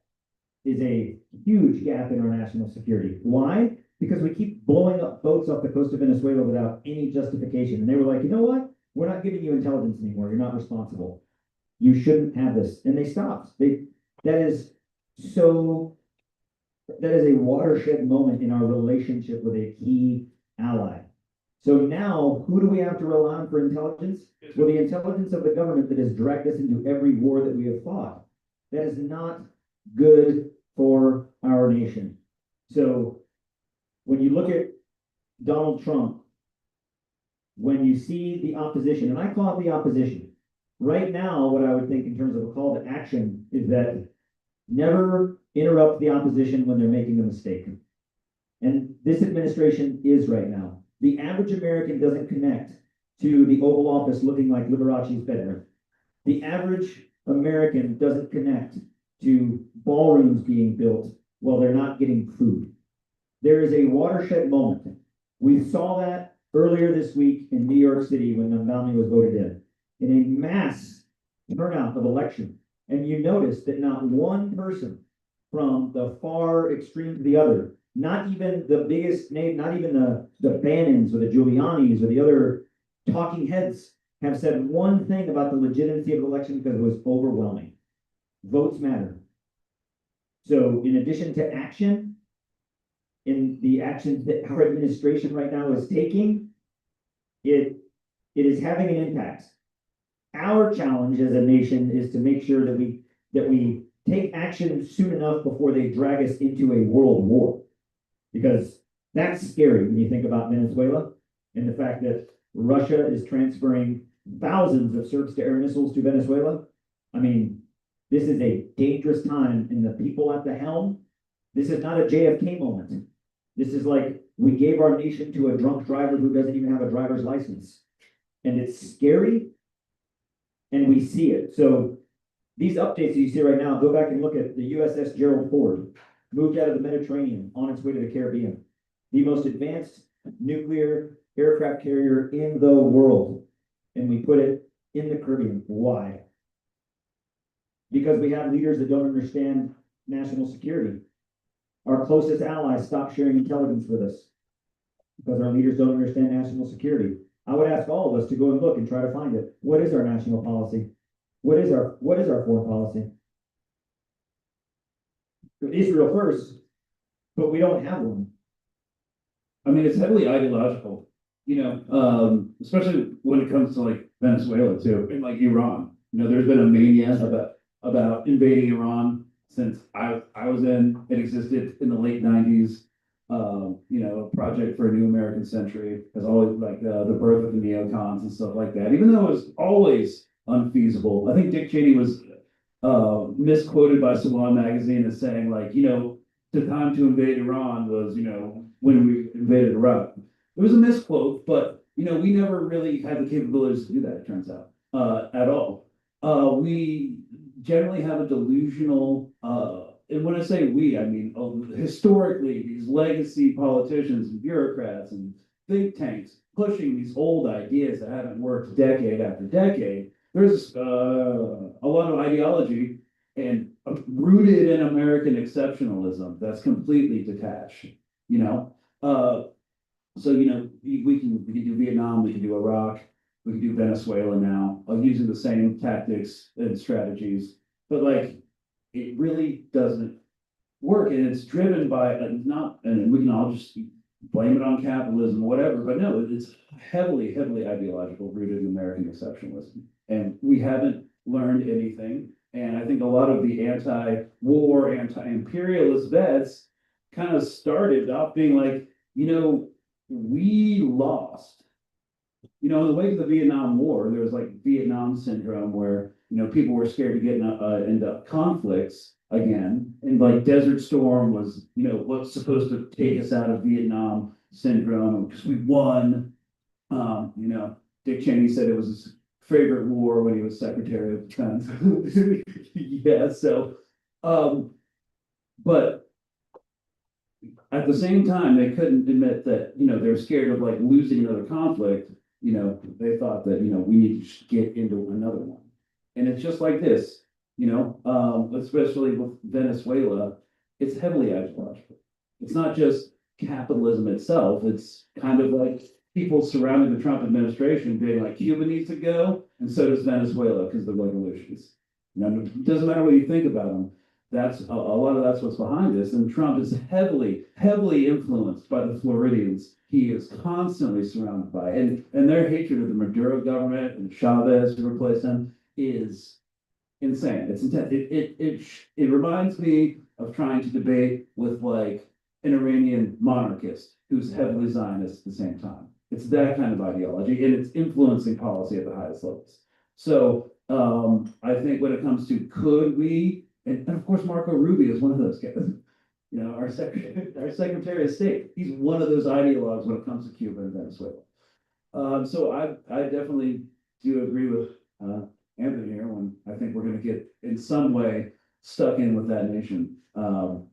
is a huge gap in our national security. Why? Because we keep blowing up boats off the coast of Venezuela without any justification. And they were like, you know what? We're not giving you intelligence anymore. You're not responsible. You shouldn't have this. And they stopped. That is a watershed moment in our relationship with a key ally. So now, who do we have to rely on for intelligence? Well, the intelligence of the government that has dragged us into every war that we have fought. That is not good for our nation. So when you look at Donald Trump, when you see the opposition, and I call it the opposition, right now, what I would think in terms of a call to action is that never interrupt the opposition when they're making a mistake. And this administration is right now. The average American doesn't connect to the Oval Office looking like Liberace's bedroom. The average American doesn't connect to ballrooms being built while they're not getting food. There is a watershed moment. We saw that earlier this week in New York City when Nofal was voted in a mass turnout of election. And you notice that not one person from the far extreme to the other, not even the biggest name, not even the Bannons or the Giulianis or the other talking heads have said one thing about the legitimacy of the election because it was overwhelming. Votes matter. So in addition to action, in the actions that our administration right now is taking, it is having an impact. Our challenge as a nation is to make sure that we take action soon enough before they drag us into a world war. Because that's scary when you think about Venezuela and the fact that Russia is transferring thousands of surface to air missiles to Venezuela. I mean, this is a dangerous time, and the people at the helm, this is not a JFK moment. This is like, we gave our nation to a drunk driver who doesn't even have a driver's license. And it's scary, and we see it. So these updates that you see right now, go back and look at the USS Gerald Ford, moved out of the Mediterranean on its way to the Caribbean. The most advanced nuclear aircraft carrier in the world. And we put it in the Caribbean. Why? Because we have leaders that don't understand national security. Our closest allies stop sharing intelligence with us because our leaders don't understand national security. I would ask all of us to go and look and try to find it. What is our national policy? What is our foreign policy? Israel first, but we don't have one. I mean, it's heavily ideological, especially when it comes to like Venezuela too, and like Iran. There's been a mania about invading Iran since I was in. It existed in the late '90s. Project for a new American century has always like the birth of the neocons and stuff like that. Even though it was always unfeasible, I think Dick Cheney was misquoted by Salon magazine as saying like, the time to invade Iran was, when we invaded Iraq. It was a misquote, but we never really had the capabilities to do that, it turns out, at all. We generally have a delusional, and when I say we, I mean historically, these legacy politicians and bureaucrats and think tanks pushing these old ideas that haven't worked decade after decade. There's a lot of ideology and rooted in American exceptionalism that's completely detached. We can do Vietnam, we can do Iraq, we can do Venezuela now, using the same tactics and strategies, but like it really doesn't work, and it's driven by and we can all just blame it on capitalism or whatever, but no, it's heavily ideological, rooted in American exceptionalism, and we haven't learned anything. And I think a lot of the anti-war, anti-imperialist vets kind of started off being like, we lost. In the wake of the Vietnam War, there was like Vietnam syndrome where, people were scared to get into conflicts again. And like Desert Storm was, what's supposed to take us out of Vietnam syndrome because we won. Dick Cheney said it was his favorite war when he was Secretary of Defense. Yeah, so, but at the same time, they couldn't admit that, they were scared of like losing another conflict. They thought that, we need to get into another one. And it's just like this, especially with Venezuela, it's heavily ideological. It's not just capitalism itself. It's kind of like people surrounding the Trump administration being like, Cuba needs to go, and so does Venezuela because of the revolutions. It doesn't matter what you think about them. That's a lot of that's what's behind this. And Trump is heavily influenced by the Floridians. He is constantly surrounded by, and their hatred of the Maduro government and Chavez who replaced him is insane. It's intense. It reminds me of trying to debate with like an Iranian monarchist who's heavily Zionist at the same time. It's that kind of ideology, and it's influencing policy at the highest levels. So I think when it comes to could we, and of course Marco Rubio is one of those guys. Our Secretary of State, he's one of those ideologues when it comes to Cuba and Venezuela. So I definitely do agree with Anthony here when I think we're going to get in some way stuck in with that nation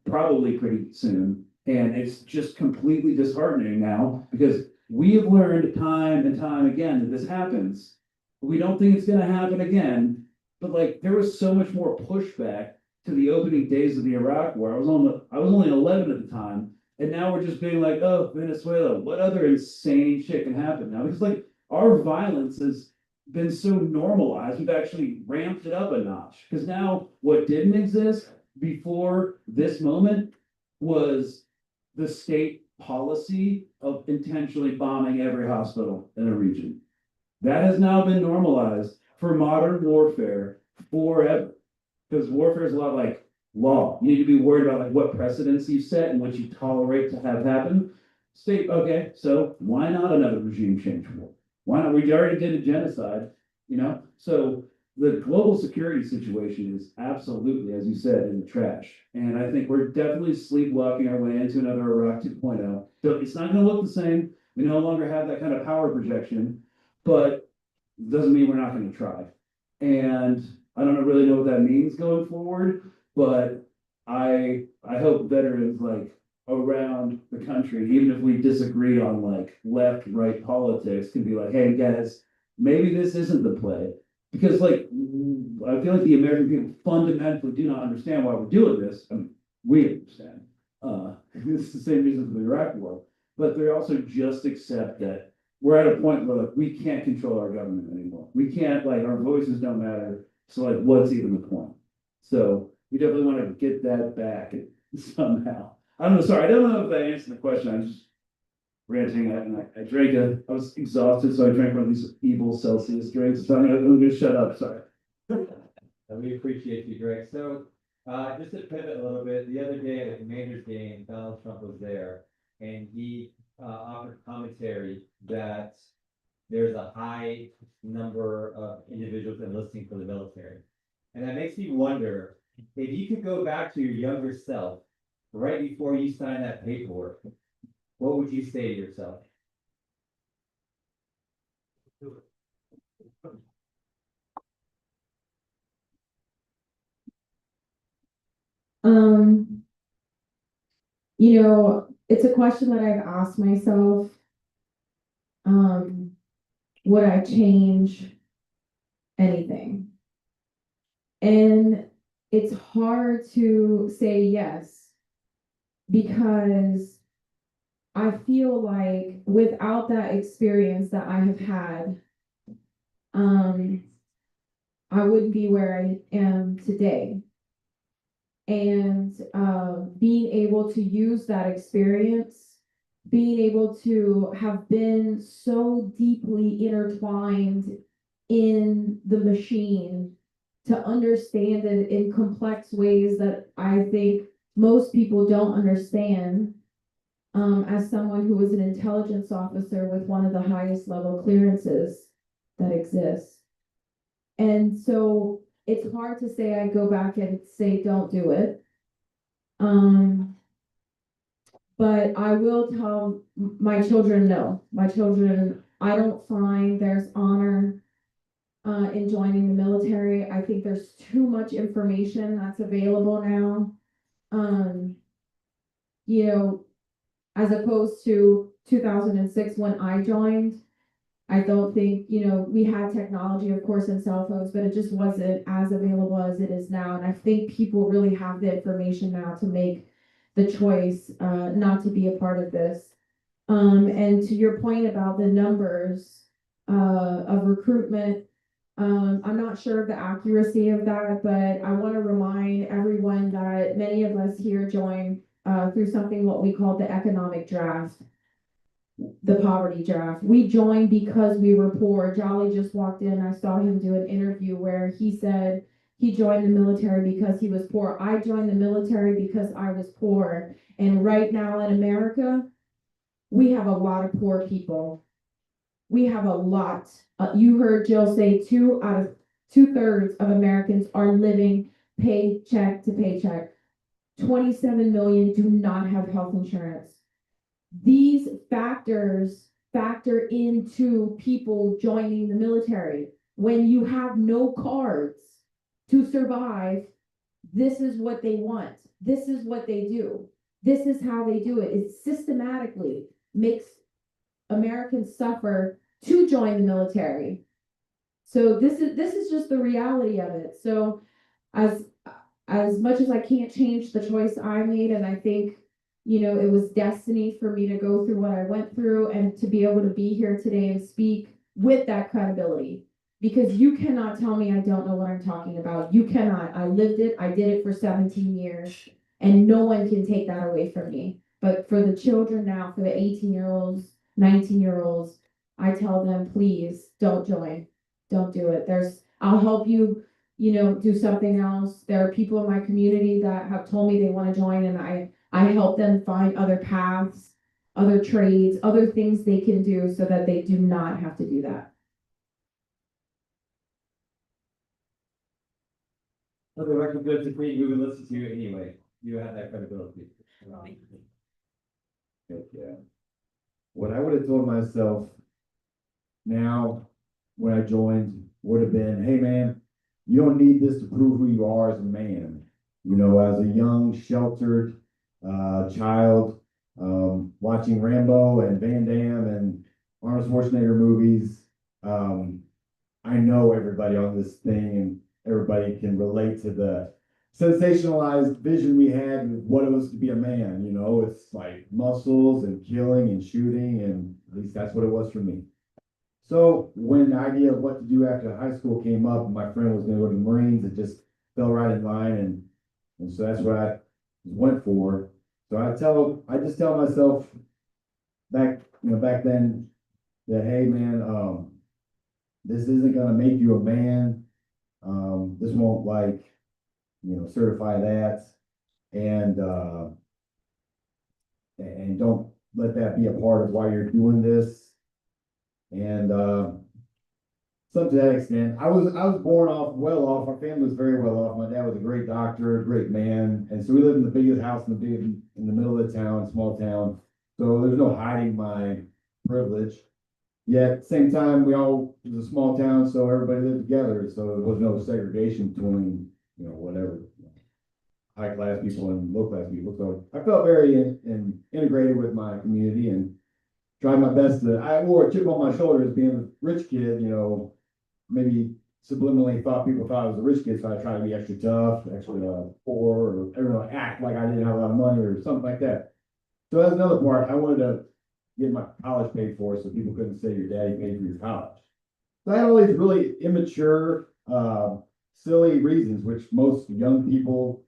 probably pretty soon. And it's just completely disheartening now because we have learned time and time again that this happens. We don't think it's going to happen again. But like there was so much more pushback to the opening days of the Iraq War. I was only 11 at the time, and now we're just being like, oh, Venezuela, what other insane shit can happen now? Because like our violence has been so normalized, we've actually ramped it up a notch. Because now what didn't exist before this moment was the state policy of intentionally bombing every hospital in a region. That has now been normalized for modern warfare forever. Because warfare is a lot like law. You need to be worried about like what precedents you set and what you tolerate to have happen. State, okay, so why not another regime change war? Why not? We already did a genocide, you know? So the global security situation is absolutely, as you said, in the trash. And I think we're definitely sleepwalking our way into another Iraq 2.0. So it's not going to look the same. We no longer have that kind of power projection, but doesn't mean we're not going to try. And I don't really know what that means going forward, but I hope veterans like around the country, even if we disagree on like left, right politics, can be like, hey guys, maybe this isn't the play. Because like I feel like the American people fundamentally do not understand why we're doing this. I mean, we understand. It's the same reason for the Iraq War, but they also just accept that we're at a point where like we can't control our government anymore. We can't, like, our voices don't matter. So like, what's even the point? So we definitely want to get that back somehow. I don't know. Sorry, I don't know if that answered the question. I'm just ranting, and I drank I was exhausted, so I drank one of these evil Celsius drinks. So I'm gonna shut up. Sorry. We appreciate you, Greg. So, just to pivot a little bit, the other day at the Commanders game, Donald Trump was there, and he offered commentary that there's a high number of individuals enlisting for the military. And that makes me wonder, if you could go back to your younger self, right before you sign that paperwork, what would you say to yourself? Um, you know, it's a question that I've asked myself. Would I change anything? And it's hard to say yes, because I feel like without that experience that I have had, I wouldn't be where I am today. And being able to use that experience, being able to have been so deeply intertwined in the machine, to understand it in complex ways that I think most people don't understand, as someone who was an intelligence officer with one of the highest level clearances that exists. And so it's hard to say I go back and say don't do it. But I will tell my children no. My children, I don't find there's honor in joining the military. I think there's too much information that's available now. You know, as opposed to 2006 when I joined, I don't think, you know, we had technology, of course, and cell phones, but it just wasn't as available as it is now. And I think people really have the information now to make the choice not to be a part of this. And to your point about the numbers of recruitment, I'm not sure of the accuracy of that, but I want to remind everyone that many of us here joined through something what we call the economic draft, the poverty draft. We joined because we were poor. Jolly just walked in. I saw him do an interview where he said he joined the military because he was poor. I joined the military because I was poor. And right now in America, we have a lot of poor people. We have a lot. You heard Jill say 2/3 of Americans are living paycheck to paycheck. 27 million do not have health insurance. These factors factor into people joining the military. When you have no cards to survive, this is what they want. This is what they do. This is how they do it. It systematically makes Americans suffer to join the military. So this is just the reality of it. So as much as I can't change the choice I made, and I think, you know, it was destiny for me to go through what I went through and to be able to be here today and speak with that credibility, because you cannot tell me I don't know what I'm talking about. You cannot. I lived it. I did it for 17 years, and no one can take that away from me. But for the children now, for the 18-year-olds, 19-year-olds, I tell them, please don't join. Don't do it. I'll help you, you know, do something else. There are people in my community that have told me they want to join, and I help them find other paths other trades, other things they can do so that they do not have to do that. For the record, Josephine, we would listen to you anyway. You have that credibility. Yeah. What I would have told myself now when I joined would have been, hey man, you don't need this to prove who you are as a man. You know, as a young, sheltered child, watching Rambo and Van Damme and Arnold Schwarzenegger movies, I know everybody on this thing and everybody can relate to the sensationalized vision we had of what it was to be a man. You know, it's like muscles and killing and shooting, and at least that's what it was for me. So when the idea of what to do after high school came up, and my friend was going to go to the Marines, it just fell right in line, and so that's what I went for. So I just tell myself back then that, hey man, this isn't going to make you a man. This won't certify that, and don't let that be a part of why you're doing this. And some to that extent, I was born well off. Our family was very well off. My dad was a great doctor, a great man, and so we lived in the biggest house in the middle of the town, small town. So there's no hiding my privilege. Yet at the same time, it was a small town, so everybody lived together. So there was no segregation between whatever, high class people and low class people. So I felt very integrated with my community and tried my best I wore a chip on my shoulder as being a rich kid, maybe subliminally people thought I was a rich kid, so I tried to be extra tough, extra poor, or act like I didn't have a lot of money or something like that. So that's another part. I wanted to get my college paid for so people couldn't say your daddy paid for your college. So I had all these really immature, silly reasons, which most young people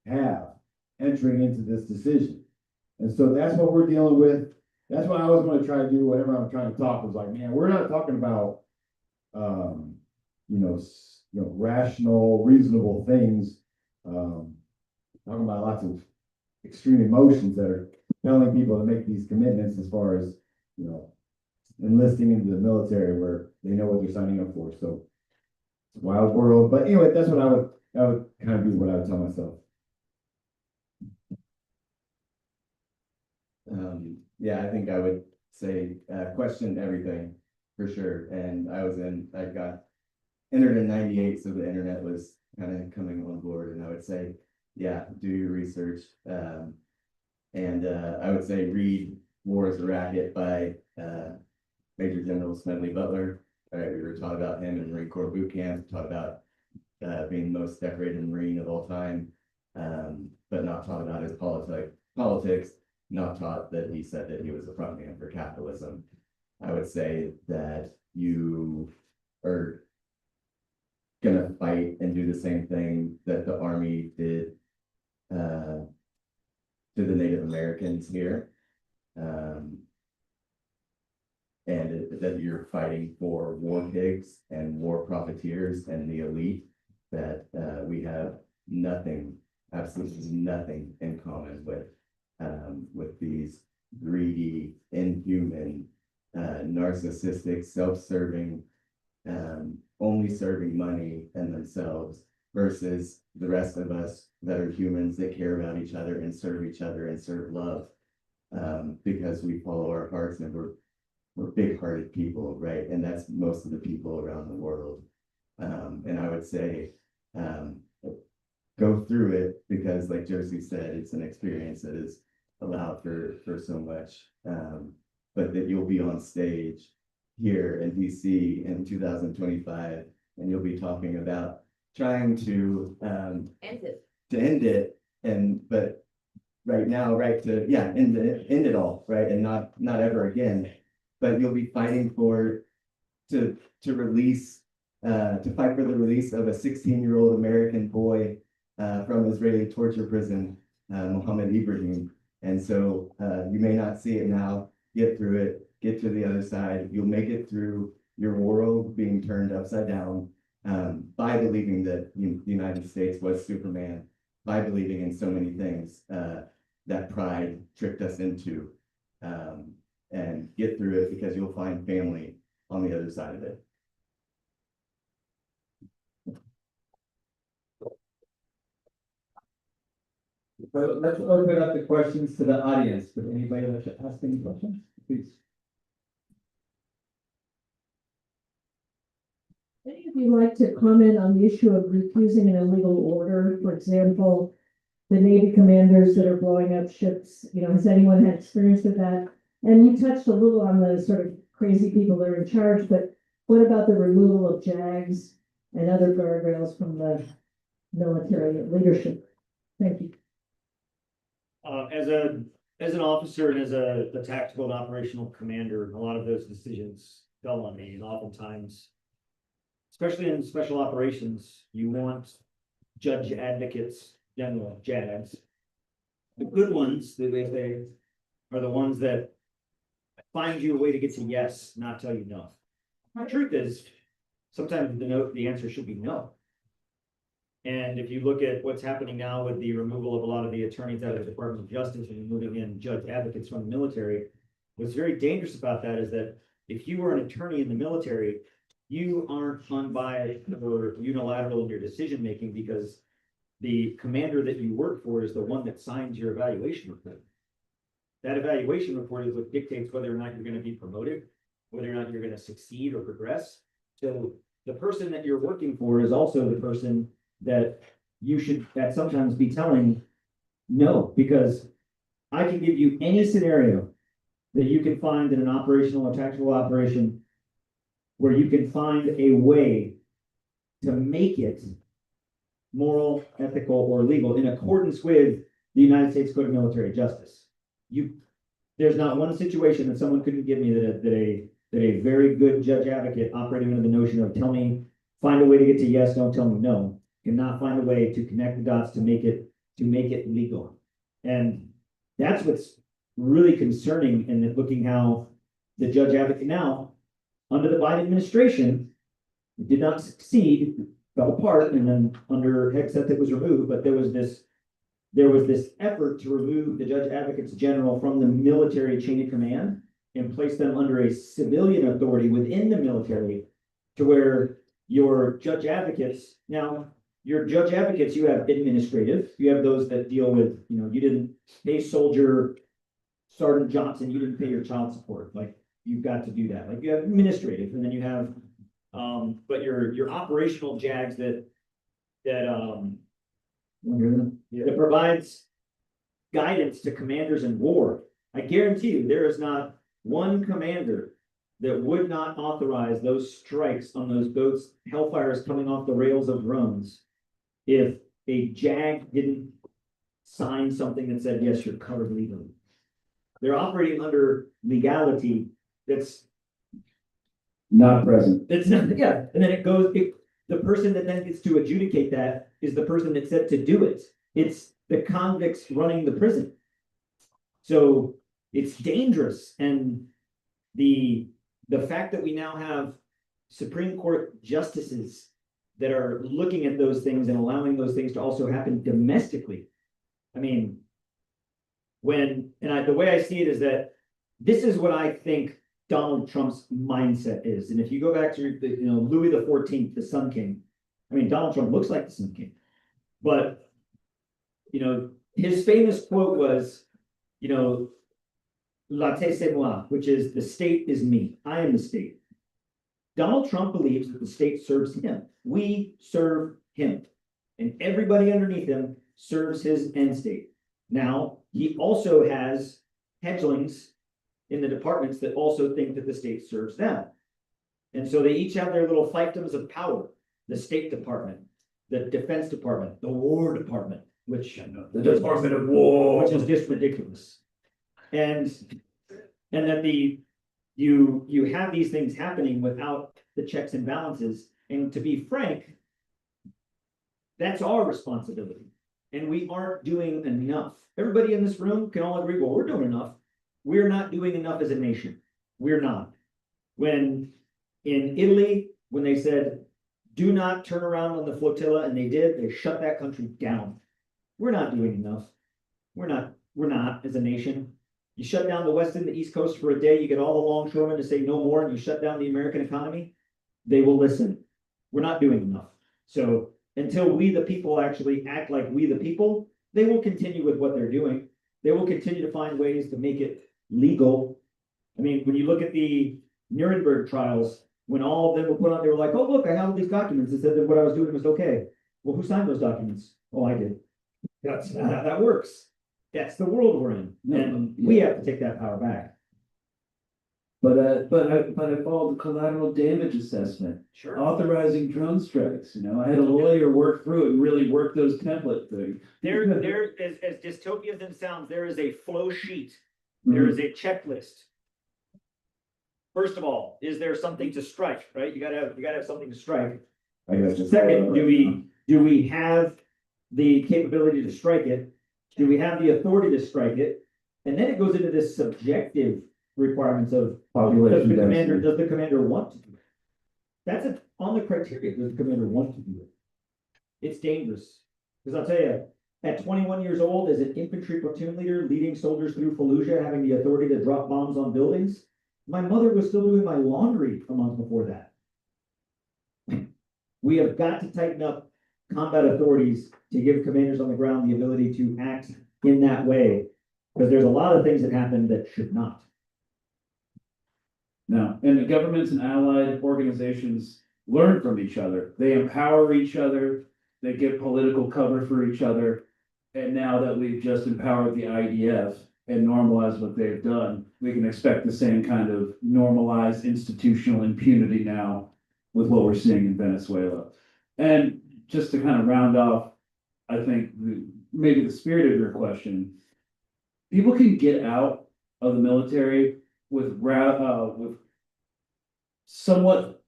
have entering into this decision. And so that's what we're dealing with. That's what I was going to try to do whenever I'm trying to talk. Was like, man, we're not talking about, rational, reasonable things. Talking about lots of extreme emotions that are telling people to make these commitments as far as, enlisting into the military where they know what they're signing up for. So it's a wild world. But anyway, that would kind of be what I would tell myself. Yeah, I think I would say question everything for sure. And I got entered in '98, so the internet was kind of coming on board. And I would say, yeah, do your research. And I would say read War is a Racket by Major General Smedley Butler. All right, we were taught about him in Marine Corps boot camp, taught about being the most decorated Marine of all time, but not taught about his politics, not taught that he said that he was a frontman for capitalism. I would say that you are gonna fight and do the same thing that the Army did to the Native Americans here. And that you're fighting for war pigs and war profiteers and the elite, that we have nothing, absolutely nothing in common with these greedy, inhuman, narcissistic, self-serving, only serving money and themselves, versus the rest of us that are humans that care about each other and serve love, because we follow our hearts and we're big-hearted people, right? And that's most of the people around the world. And I would say, go through it, because like Josie said, it's an experience that is allowed for so much, but that you'll be on stage here in DC in 2025, and you'll be talking about trying to end it, but right now, right, to end it all, right, and not ever again. But you'll be fighting to fight for the release of a 16-year-old American boy from Israeli torture prison, Mohammed Ibrahim. And so you may not see it now. Get through it. Get to the other side. You'll make it through your world being turned upside down by believing that the United States was Superman, by believing in so many things that pride tricked us into. and get through it, because you'll find family on the other side of it. So let's open up the questions to the audience. Would anybody like to ask any questions? Please. Any of you like to comment on the issue of refusing an illegal order? For example, the Navy commanders that are blowing up ships, has anyone had experience with that? And you touched a little on the sort of crazy people that are in charge, but what about the removal of JAGs and other guardrails from the military leadership? Thank you. As an officer and as a tactical and operational commander, a lot of those decisions fell on me, and oftentimes, especially in special operations, you want judge advocates, general JAGs. The good ones, they say, are the ones that find you a way to get to yes, not tell you no. The truth is, sometimes the answer should be no. And if you look at what's happening now with the removal of a lot of the attorneys out of the Department of Justice and moving in judge advocates from the military, what's very dangerous about that is that if you were an attorney in the military, you aren't unbiased or unilateral in your decision making, because the commander that you work for is the one that signs your evaluation report. That evaluation report is what dictates whether or not you're going to be promoted, whether or not you're going to succeed or progress. So the person that you're working for is also the person that you should sometimes be telling no, because I can give you any scenario that you can find in an operational or tactical operation where you can find a way to make it moral, ethical, or legal in accordance with the United States Code of Military Justice. There's not one situation that someone couldn't give me that a very good judge advocate operating under the notion of find a way to get to yes, don't tell me no, cannot find a way to connect the dots to make it legal. And that's what's really concerning, in looking how the judge advocate now, under the Biden administration, did not succeed, fell apart, and then under Hegseth it was removed, but there was this effort to remove the judge advocates general from the military chain of command and place them under a civilian authority within the military, to where your judge advocates, you have administrative, you have those that deal with, you didn't pay soldier Sergeant Johnson, you didn't pay your child support, like you've got to do that. Like you have administrative, and then you have, but your operational JAGs that provides guidance to commanders in war. I guarantee you, there is not one commander that would not authorize those strikes on those boats, Hellfires coming off the rails of drones, if a JAG didn't sign something that said, yes, you're covered legally. They're operating under legality that's Not present. it's not, yeah. And then the person that then gets to adjudicate that is the person that said to do it. It's the convicts running the prison. So it's dangerous. And the fact that we now have Supreme Court justices that are looking at those things and allowing those things to also happen domestically. I mean, the way I see it is that this is what I think Donald Trump's mindset is. And if you go back to Louis XIV, the Sun King, I mean, Donald Trump looks like the Sun King, but his famous quote was, La tête c'est moi, which is the state is me. I am the state. Donald Trump believes that the state serves him. We serve him, and everybody underneath him serves his end state. Now, he also has hedgelings in the departments that also think that the state serves them. And so they each have their little fiefdoms of power. The State Department, the Defense Department, the War Department, which The Department of War. which is just ridiculous. And then you have these things happening without the checks and balances. And to be frank, that's our responsibility. And we aren't doing enough. Everybody in this room can all agree, well, we're doing enough. We're not doing enough as a nation. We're not. When in Italy, when they said, do not turn around on the flotilla, and they did, they shut that country down. We're not doing enough. We're not as a nation. You shut down the West and the East Coast for a day, you get all the longshoremen to say no more, and you shut down the American economy, they will listen. We're not doing enough. So until we, the people, actually act like we, the people, they will continue with what they're doing. They will continue to find ways to make it legal. I mean, when you look at the Nuremberg trials, when all of them were put on, they were like, oh, look, I have all these documents that said that what I was doing was okay. Well, who signed those documents? Oh, I did. That's not how that works. That's the world we're in, and we have to take that power back. But I followed the collateral damage assessment, Sure. authorizing drone strikes, I had a lawyer work through it and really work those template things. There, as dystopian as it sounds, there is a flow sheet. There is a checklist. First of all, is there something to strike, right? You gotta have something to strike. I guess just. Second, do we have the capability to strike it? Do we have the authority to strike it? And then it goes into this subjective requirements of Population density. does the commander want to do it? That's on the criteria. Does the commander want to do it? It's dangerous. Because I'll tell you, at 21 years old, as an infantry platoon leader leading soldiers through Fallujah, having the authority to drop bombs on buildings, my mother was still doing my laundry a month before that. We have got to tighten up combat authorities to give commanders on the ground the ability to act in that way, because there's a lot of things that happen that should not. No, and the governments and allied organizations learn from each other. They empower each other. They give political cover for each other. And now that we've just empowered the IDF and normalized what they've done, we can expect the same kind of normalized institutional impunity now with what we're seeing in Venezuela. And just to kind of round off, I think maybe the spirit of your question, people can get out of the military with somewhat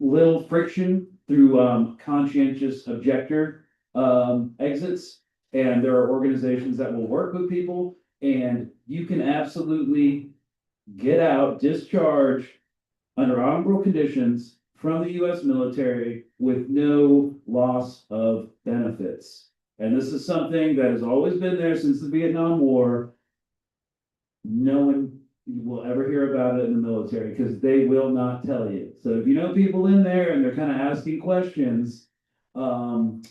little friction through conscientious objector exits, and there are organizations that will work with people, and you can absolutely get out, discharge under honorable conditions from the U.S. military with no loss of benefits. And this is something that has always been there since the Vietnam War. No one will ever hear about it in the military because they will not tell you. So if you know people in there and they're kind of asking questions, and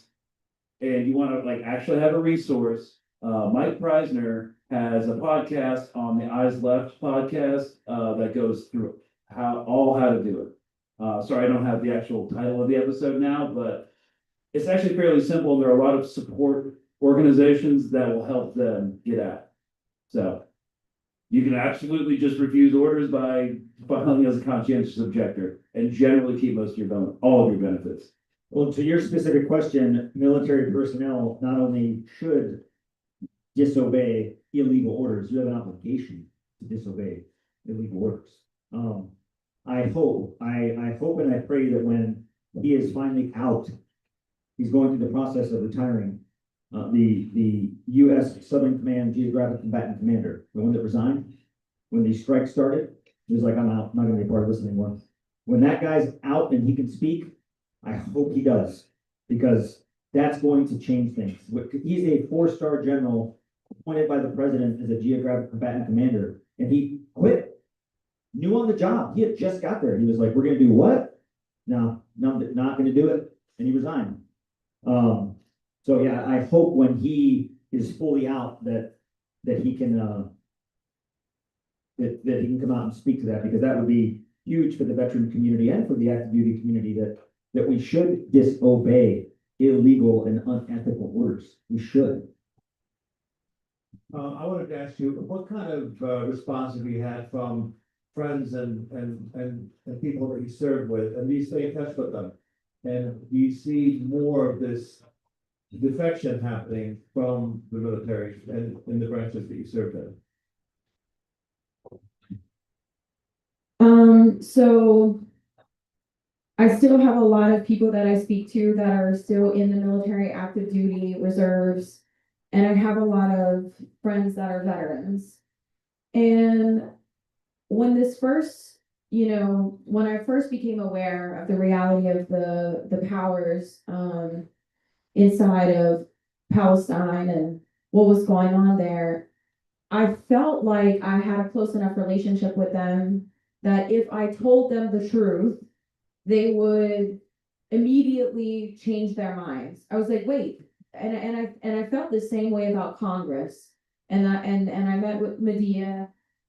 you want to actually have a resource, Mike Preisner has a podcast on the Eyes Left podcast that goes through how to do it. Sorry, I don't have the actual title of the episode now, but it's actually fairly simple. There are a lot of support organizations that will help them get out. So you can absolutely just refuse orders by filing as a conscientious objector and generally keep all of your benefits. Well, to your specific question, military personnel not only should disobey illegal orders, you have an obligation to disobey illegal orders. I hope and I pray that when he is finally out, he's going through the process of retiring. The U.S. Southern Command Geographic Combatant Commander, the one that resigned when these strikes started, he was like, I'm out, I'm not gonna be a part of this anymore. When that guy's out and he can speak, I hope he does, because that's going to change things. He's a 4-star general appointed by the president as a Geographic Combatant Commander, and he quit. New on the job. He had just got there. He was like, we're gonna do what? No, I'm not gonna do it. And he resigned. So yeah, I hope when he is fully out that he can that he can come out and speak to that, because that would be huge for the veteran community and for the active duty community, that we should disobey illegal and unethical orders. We should. I wanted to ask you, what kind of response have you had from friends and people that you served with, and do you stay in touch with them? And do you see more of this defection happening from the military and in the branches that you served in? So I still have a lot of people that I speak to that are still in the military, active duty, reserves, and I have a lot of friends that are veterans. And when this first, when I first became aware of the reality of the powers inside of Palestine and what was going on there, I felt like I had a close enough relationship with them that if I told them the truth, they would immediately change their minds. I was like, wait, and I felt the same way about Congress. And I met with Medea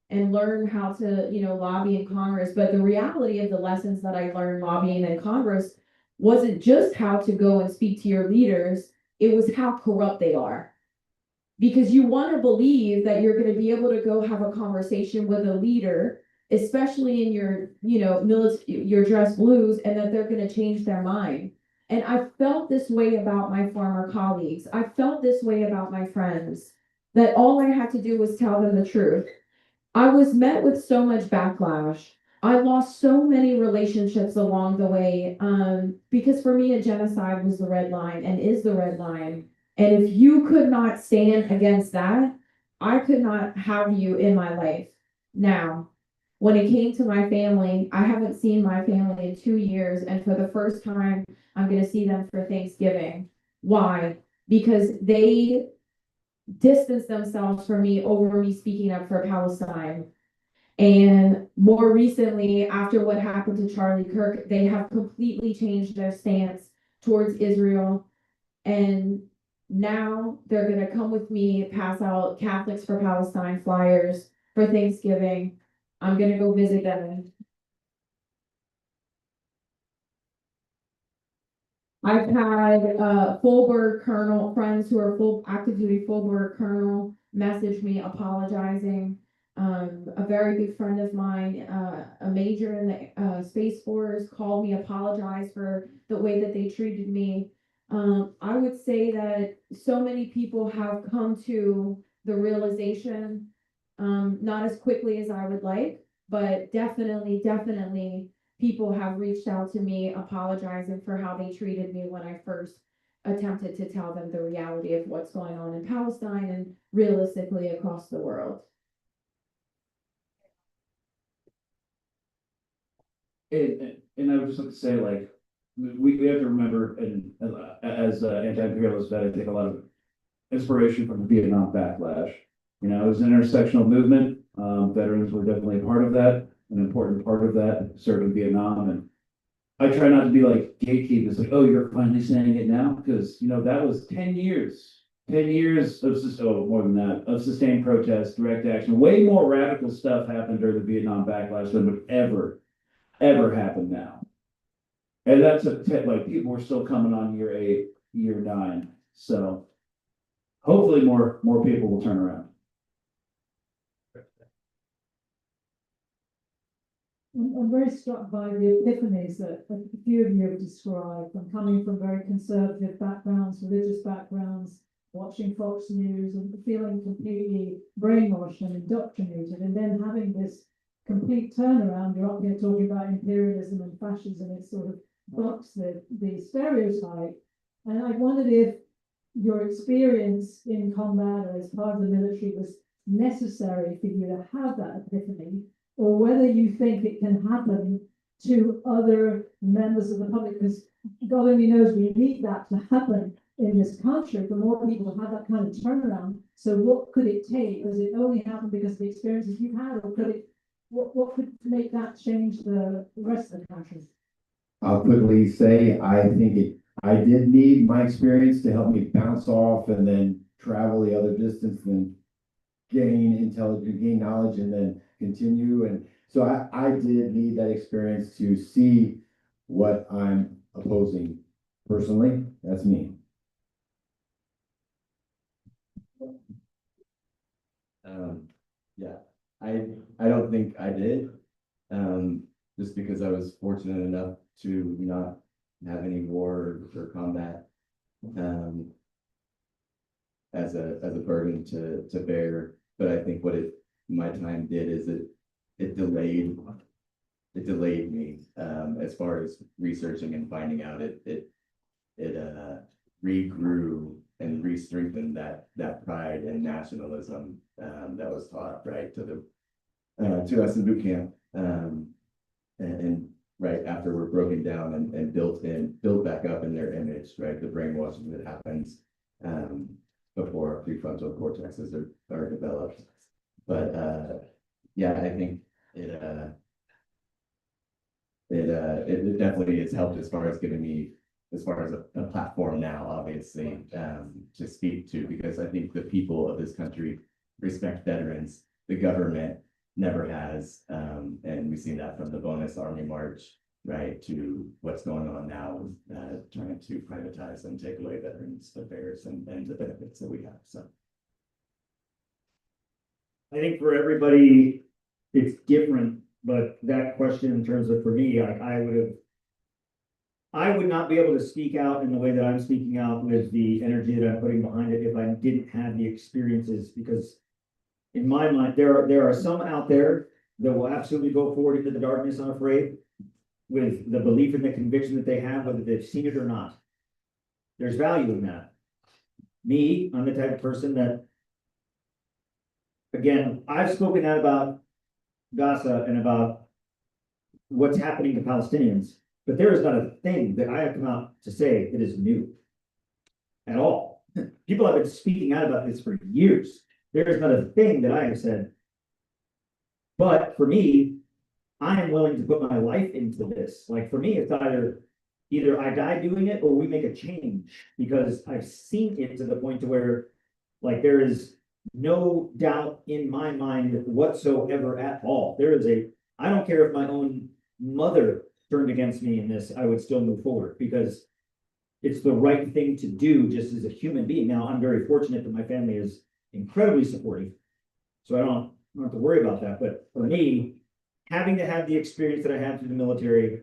and learned how to, lobby in Congress. But the reality of the lessons that I learned lobbying in Congress wasn't just how to go and speak to your leaders, it was how corrupt they are. Because you want to believe that you're going to be able to go have a conversation with a leader, especially in your, military, your dress blues, and that they're going to change their mind. And I felt this way about my former colleagues. I felt this way about my friends, that all I had to do was tell them the truth. I was met with so much backlash. I lost so many relationships along the way, because for me, a genocide was the red line and is the red line. And if you could not stand against that, I could not have you in my life. Now, when it came to my family, I haven't seen my family in 2 years. And for the first time, I'm going to see them for Thanksgiving. Why? Because they distanced themselves from me over me speaking up for Palestine. And more recently, after what happened to Charlie Kirk, they have completely changed their stance towards Israel. And now they're going to come with me, pass out Catholics for Palestine flyers for Thanksgiving. I'm going to go visit them. I've had Fulberg Colonel friends who are full active duty Fulberg Colonel message me apologizing. A very good friend of mine, a major in the Space Force, called me, apologized for the way that they treated me. I would say that so many people have come to the realization, not as quickly as I would like, but definitely people have reached out to me apologizing for how they treated me when I first attempted to tell them the reality of what's going on in Palestine and realistically across the world. And I would just like to say, like, we have to remember, and as anti-imperialist vet, I take a lot of inspiration from the Vietnam backlash. It was an intersectional movement. Veterans were definitely a part of that, an important part of that, served in Vietnam. And I try not to be like gatekeepers, like, oh, you're finally saying it now, because that was 10 years. 10 years of more than that, of sustained protest, direct action. Way more radical stuff happened during the Vietnam backlash than would ever happen now. And that's like people were still coming on year 8, year 9. So hopefully more people will turn around. I'm very struck by the epiphanies that a few of you have described. I'm coming from very conservative backgrounds, religious backgrounds, watching Fox News and feeling completely brainwashed and indoctrinated, and then having this complete turnaround. You're up here talking about imperialism and fascism. It sort of bucks the stereotype. And I wondered if your experience in combat or as part of the military was necessary for you to have that epiphany, or whether you think it can happen to other members of the public, because God only knows we need that to happen in this country, for more people to have that kind of turnaround. So what could it take? Does it only happen because of the experiences you've had, or could it, what could make that change the rest of the country? I'll quickly say, I did need my experience to help me bounce off and then travel the other distance and gain intelligence, gain knowledge, and then continue. And so I did need that experience to see what I'm opposing personally. That's me. Yeah, I don't think I did, just because I was fortunate enough to not have any war or combat, as a burden to bear. But I think what my time did is it delayed me, as far as researching and finding out. It regrew and re-strengthened that pride and nationalism, that was taught right to us in boot camp, and right after we're broken down and built back up in their image, right? The brainwashing that happens before our prefrontal cortexes are developed. But yeah, I think it definitely has helped as far as giving me as far as a platform now, obviously, to speak to, because I think the people of this country respect veterans. The government never has, and we've seen that from the bonus Army March, right, to what's going on now with trying to privatize and take away veterans' affairs and the benefits that we have. So I think for everybody, it's different, but that question in terms of, for me, like, I would not be able to speak out in the way that I'm speaking out with the energy that I'm putting behind it if I didn't have the experiences, because in my mind, there are some out there that will absolutely go forward into the darkness unafraid with the belief and the conviction that they have, whether they've seen it or not. There's value in that. Me, I'm the type of person that, again, I've spoken out about Gaza and about what's happening to Palestinians, but there is not a thing that I have come out to say that is new at all. People have been speaking out about this for years. There is not a thing that I have said. But for me, I am willing to put my life into this. Like, for me, it's either I die doing it or we make a change, because I've seen it to the point to where, like, there is no doubt in my mind whatsoever at all. I don't care if my own mother turned against me in this, I would still move forward, because it's the right thing to do just as a human being. Now, I'm very fortunate that my family is incredibly supportive, so I don't have to worry about that. But for me, having to have the experience that I had through the military,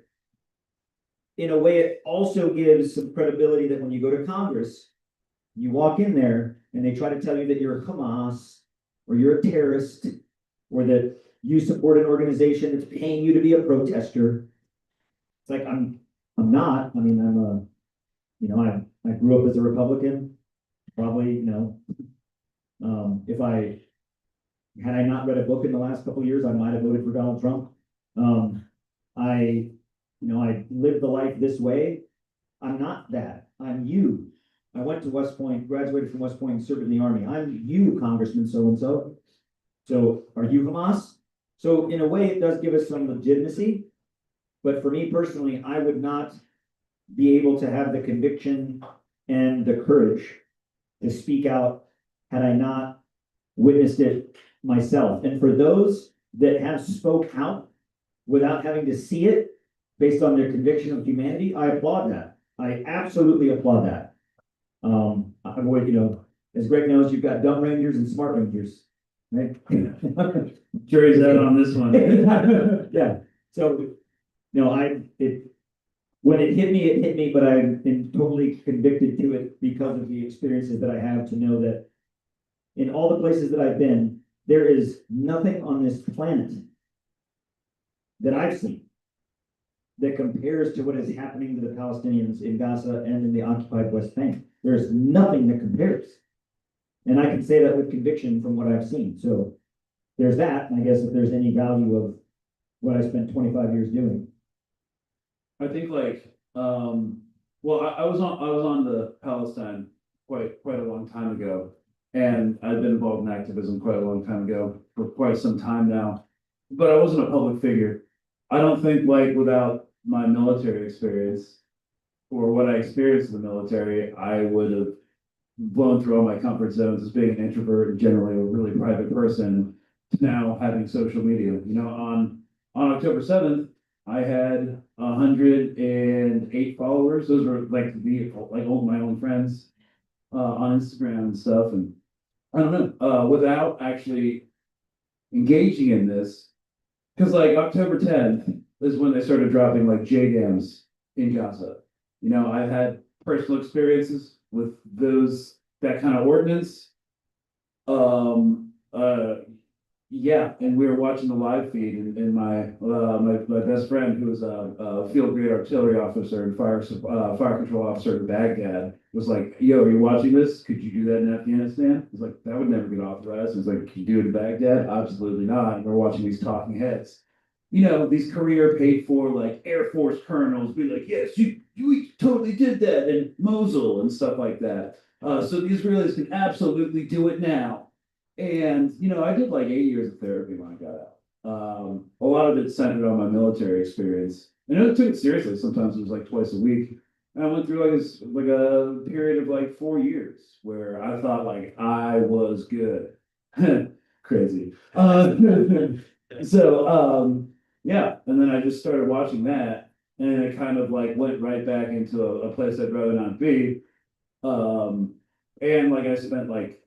in a way, it also gives some credibility that when you go to Congress, you walk in there and they try to tell you that you're a Hamas or you're a terrorist, or that you support an organization that's paying you to be a protester. It's like, I'm not. I mean, I grew up as a Republican. Probably, if had I not read a book in the last couple of years, I might have voted for Donald Trump. I lived the life this way. I'm not that. I'm you. I went to West Point, graduated from West Point, and served in the Army. I'm you, Congressman so-and-so. So are you Hamas? So in a way, it does give us some legitimacy. But for me personally, I would not be able to have the conviction and the courage to speak out had I not witnessed it myself. And for those that have spoke out without having to see it based on their conviction of humanity, I applaud that. I absolutely applaud that. As Greg knows, you've got dumb rangers and smart rangers, right? Jury's out on this one. Yeah. So, when it hit me, but I've been totally convicted to it because of the experiences that I have, to know that in all the places that I've been, there is nothing on this planet that I've seen that compares to what is happening to the Palestinians in Gaza and in the occupied West Bank. There's nothing that compares. And I can say that with conviction from what I've seen. So there's that. And I guess if there's any value of what I spent 25 years doing. I think I was on the Palestine quite a long time ago, and I've been involved in activism quite a long time ago, for quite some time now, but I wasn't a public figure. I don't think, without my military experience or what I experienced in the military, I would have blown through all my comfort zones as being an introvert and generally a really private person, to now having social media. On October 7th, I had 108 followers. Those were all my only friends on Instagram and stuff. And I don't know, without actually engaging in this, because October 10th is when they started dropping JDAMs in Gaza. I've had personal experiences with that kind of ordinance. Yeah, and we were watching the live feed, and my best friend, who was a field grade artillery officer and fire control officer in Baghdad, was like, "Yo, are you watching this? Could you do that in Afghanistan?" I was like, "That would never get authorized." He was like, "Can you do it in Baghdad?" Absolutely not. And we're watching these talking heads, these career paid for Air Force colonels be like, "Yes, you totally did that in Mosul," and stuff like that. So the Israelis can absolutely do it now. And, I did like 8 years of therapy when I got out. A lot of it centered on my military experience. And I took it seriously. Sometimes it was like twice a week. And I went through like a period of like 4 years where I thought like I was good. Crazy. Yeah. And then I just started watching that, and it kind of like went right back into a place I'd rather not be. And like I spent like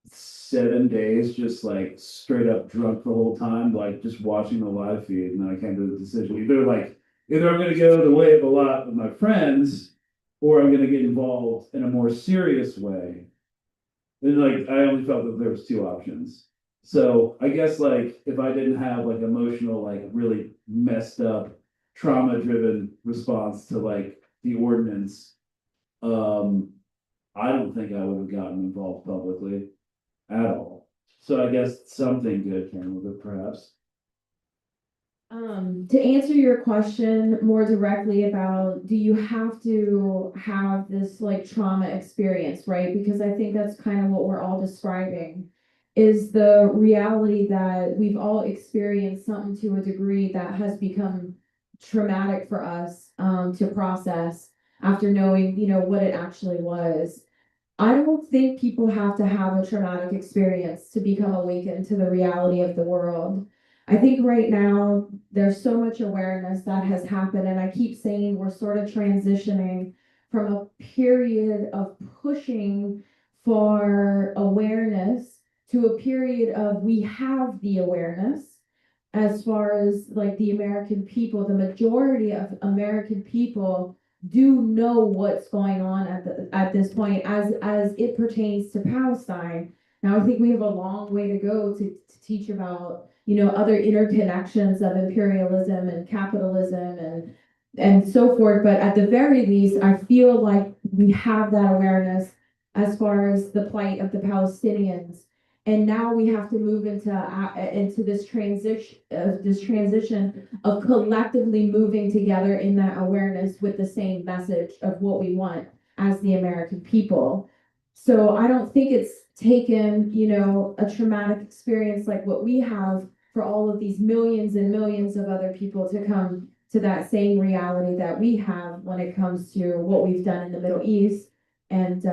7 days just like straight up drunk the whole time, like just watching the live feed. And then I came to the decision either I'm gonna go the way of a lot with my friends, or I'm gonna get involved in a more serious way. And like I only felt that there was two options. So I guess like if I didn't have like emotional, like really messed up, trauma driven response to like the ordinance, I don't think I would have gotten involved publicly at all. So I guess something good came with it, perhaps. To answer your question more directly about, do you have to have this like trauma experience, right? Because I think that's kind of what we're all describing, is the reality that we've all experienced something to a degree that has become traumatic for us to process after knowing, what it actually was. I don't think people have to have a traumatic experience to become awakened to the reality of the world. I think right now there's so much awareness that has happened, and I keep saying we're sort of transitioning from a period of pushing for awareness to a period of we have the awareness. As far as like the American people, the majority of American people do know what's going on at this point as it pertains to Palestine. Now I think we have a long way to go to teach about other interconnections of imperialism and capitalism and so forth. But at the very least, I feel like we have that awareness as far as the plight of the Palestinians. And now we have to move into this transition of collectively moving together in that awareness with the same message of what we want as the American people. So I don't think it's taken, a traumatic experience like what we have for all of these millions and millions of other people to come to that same reality that we have when it comes to what we've done in the Middle East and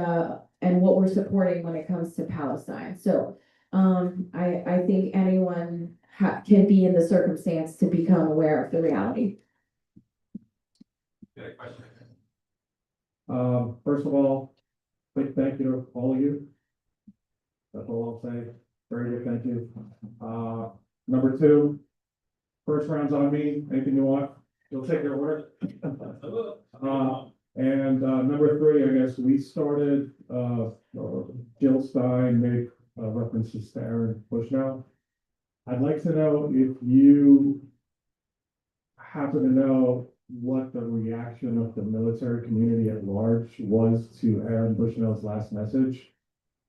what we're supporting when it comes to Palestine. So I think anyone can be in the circumstance to become aware of the reality. Good question. First of all, big thank you to all of you. That's all I'll say. Very good, thank you. Number two, first round's on me. Anything you want, you'll take your order. And number three, I guess we started, Jill Stein made reference to Stein Bushnell. I'd like to know if you happen to know what the reaction of the military community at large was to Aaron Bushnell's last message,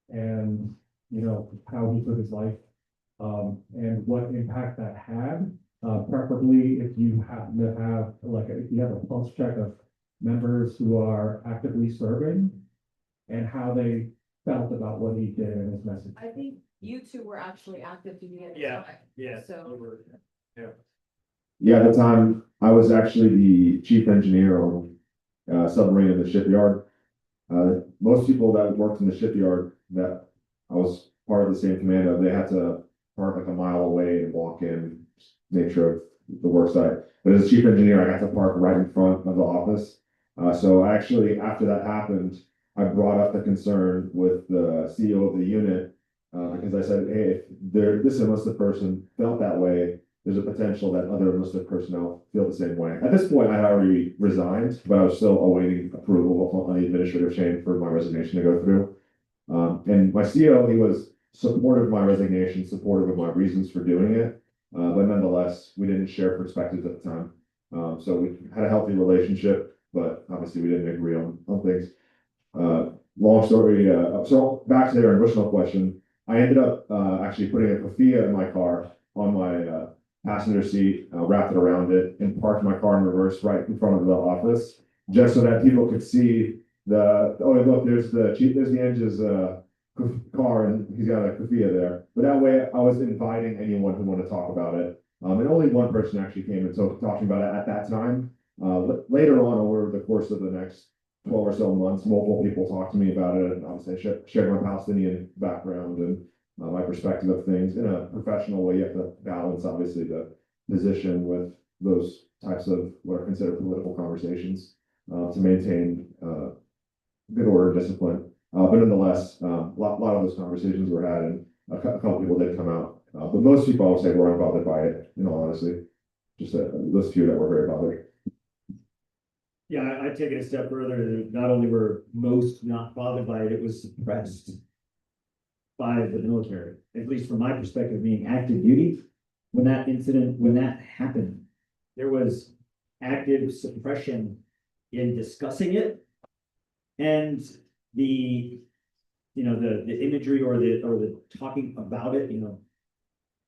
and how he took his life, and what impact that had. Preferably if you happen to have if you have a pulse check of members who are actively serving and how they felt about what he did in his message. I think you two were actually active duty at the Yeah, time. yeah. So. Yeah, at the time, I was actually the chief engineer on submarine in the shipyard. Most people that worked in the shipyard that I was part of the same command of, they had to park like a mile away and walk in, make sure of the work site. But as chief engineer, I got to park right in front of the office. So actually, after that happened, I brought up the concern with the CEO of the unit because I said, hey, if this enlisted person felt that way, there's a potential that other enlisted personnel feel the same way. At this point, I had already resigned, but I was still awaiting approval on the administrative chain for my resignation to go through. And my CEO, he was supportive of my resignation, supportive of my reasons for doing it. But nonetheless, we didn't share perspectives at the time. So we had a healthy relationship, but obviously we didn't agree on things. Long story, so back to the Aaron Bushnell question, I ended up actually putting a keffiyeh in my car on my passenger seat, wrapped it around it, and parked my car in reverse right in front of the office, just so that people could see oh look, there's the Enge's car and he's got a kafia there. But that way I was inviting anyone who wanted to talk about it. And only one person actually came and so talking about it at that time. Later on over the course of the next 12 or so months, multiple people talked to me about it, and obviously I shared my Palestinian background and my perspective of things in a professional way. You have to balance, obviously, the position with those types of what are considered political conversations to maintain good order and discipline. But nonetheless, a lot of those conversations were had, and a couple people did come out. But most people, I would say, were unbothered by it, in all honesty. Just those few that were very bothered. Yeah, I'd take it a step further. Not only were most not bothered by it, it was suppressed by the military, at least from my perspective, being active duty. When that happened, there was active suppression in discussing it, and the imagery or the talking about it.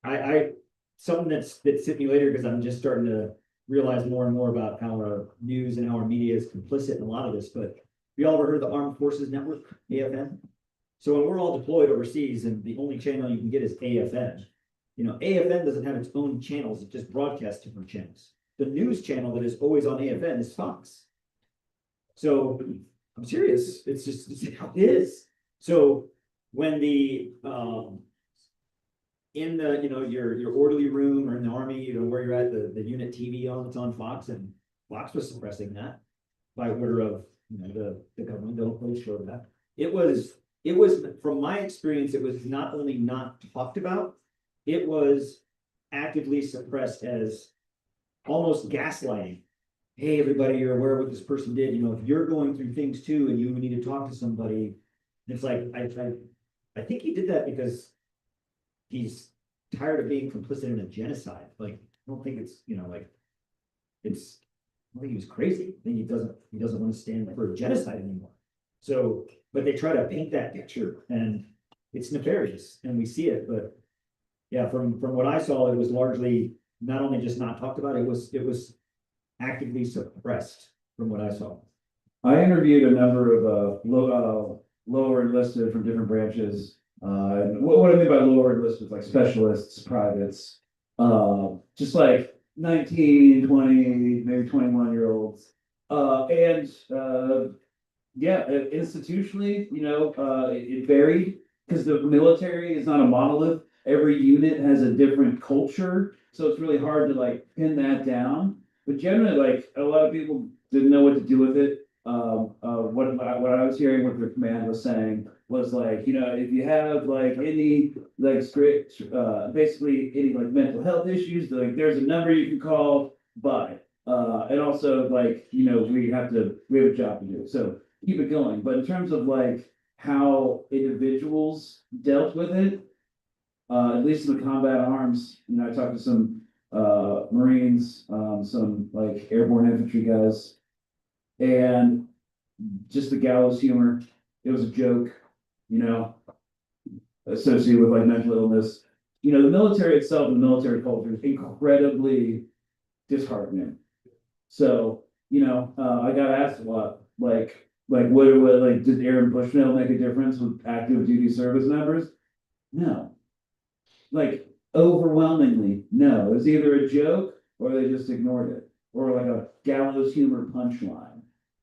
I something that hit me later because I'm just starting to realize more and more about how our news and how our media is complicit in a lot of this. But we all ever heard of the Armed Forces Network, AFN? So when we're all deployed overseas and the only channel you can get is AFN, AFN doesn't have its own channels, it just broadcasts different channels. The news channel that is always on AFN is Fox. So I'm serious, it's how it is. So when the in the your orderly room or in the army, where you're at, the unit TV on, it's on Fox, and Fox was suppressing that by order of the government. Don't show that. It was from my experience, it was not only not talked about, it was actively suppressed as almost gaslighting. Hey, everybody, you're aware of what this person did. If you're going through things too and you need to talk to somebody, it's like I think he did that because he's tired of being complicit in a genocide. Like, I don't think it's, I think he was crazy. I think he doesn't want to stand for a genocide anymore. So, but they try to paint that picture and it's nefarious and we see it. But yeah, from what I saw, it was largely not only just not talked about, it was actively suppressed from what I saw. I interviewed a number of lower enlisted from different branches. And what I mean by lower enlisted, like specialists, privates, just like 19, 20, maybe 21-year-olds. Yeah, institutionally, it varied because the military is not a monolith. Every unit has a different culture, so it's really hard to pin that down. But generally, a lot of people didn't know what to do with it. What I was hearing, what their command was saying was if you have any strict, basically any mental health issues, there's a number you can call by. And also we have a job to do. So keep it going. But in terms of how individuals dealt with it, at least in the combat arms, I talked to some Marines, some airborne infantry guys, and just the gallows humor. It was a joke, associated with mental illness. The military itself, the military culture is incredibly disheartening. So, I got asked a lot, what did Aaron Bushnell make a difference with active duty service members? No. Overwhelmingly, no. It was either a joke or they just ignored it, or a gallows humor punchline.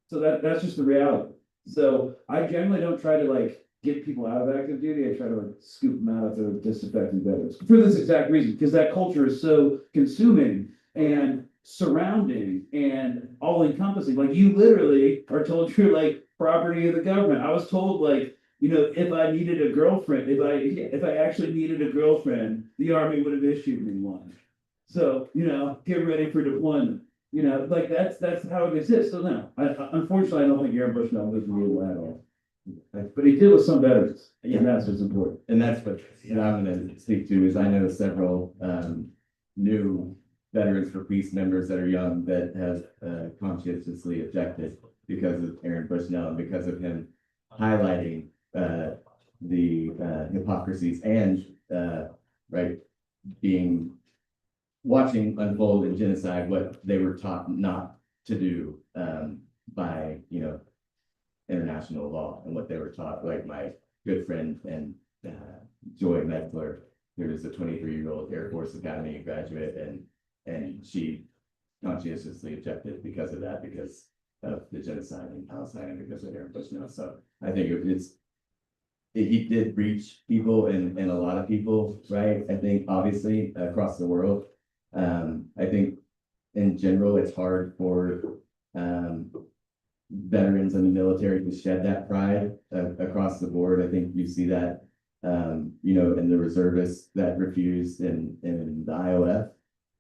So that's just the reality. So I generally don't try to get people out of active duty. I try to scoop them out if they're disaffected veterans for this exact reason, because that culture is so consuming and surrounding and all encompassing. You literally are told you're property of the government. I was told if I needed a girlfriend, if I actually needed a girlfriend, the Army would have issued me one. So, get ready for deployment. That's how it exists. So no, unfortunately, I don't think Aaron Bushnell was real at all. But he did with some veterans, and that's what's important. And that's what I'm going to speak to is I know several new Veterans for Peace members that are young that have conscientiously objected because of Aaron Bushnell and because of him highlighting the hypocrisies and watching unfold in genocide what they were taught not to do by international law and what they were taught. My good friend and Joy Metzler, who is a 23-year-old Air Force Academy graduate, and she conscientiously objected because of that, because of the genocide in Palestine and because of Aaron Bushnell. So I think he did reach people and a lot of people, right? I think obviously across the world. I think in general, it's hard for veterans in the military to shed that pride across the board. I think you see that, in the reservists that refused in the IOF,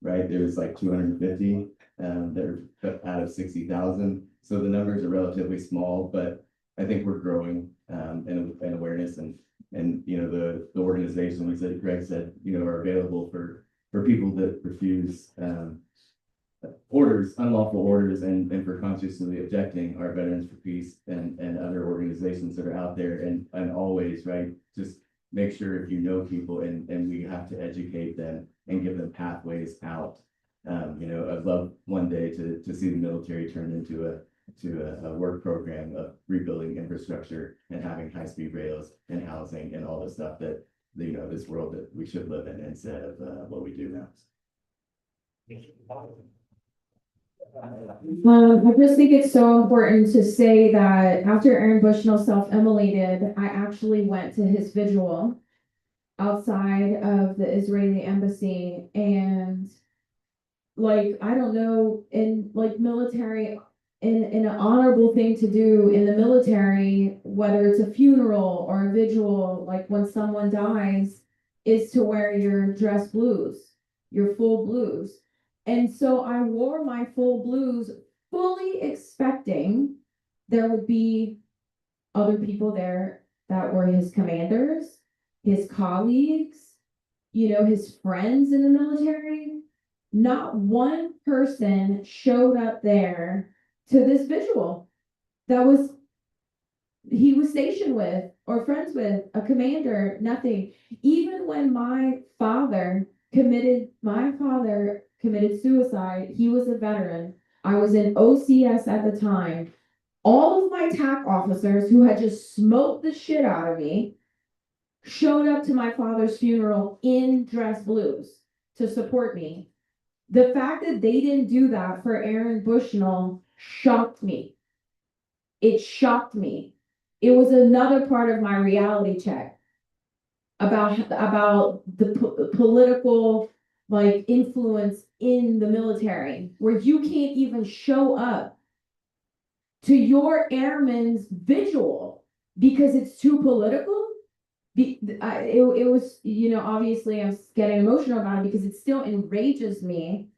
right? There was like 250 that are out of 60,000. So the numbers are relatively small, but I think we're growing in awareness and the organizations that Greg said, are available for people that refuse orders, unlawful orders, and for consciously objecting are Veterans for Peace and other organizations that are out there, and always, right, just make sure if you know people and we have to educate them and give them pathways out. I'd love one day to see the military turn into a work program of rebuilding infrastructure and having high-speed rails and housing and all the stuff that this world that we should live in instead of what we do now. I just think it's so important to say that after Aaron Bushnell self-immolated, I actually went to his vigil outside of the Israeli embassy, and I don't know, in military, in an honorable thing to do in the military, whether it's a funeral or a vigil, when someone dies, is to wear your dress blues, your full blues. And so I wore my full blues, fully expecting there would be other people there that were his commanders, his colleagues, his friends in the military. Not one person showed up there to this vigil that he was stationed with or friends with, a commander, nothing. Even when my father committed suicide, he was a veteran. I was in OCS at the time. All of my TAC officers who had just smoked the shit out of me showed up to my father's funeral in dress blues to support me. The fact that they didn't do that for Aaron Bushnell shocked me. It shocked me. It was another part of my reality check about the political influence in the military, where you can't even show up to your airman's vigil because it's too political. It was, obviously I'm getting emotional about it because it still enrages me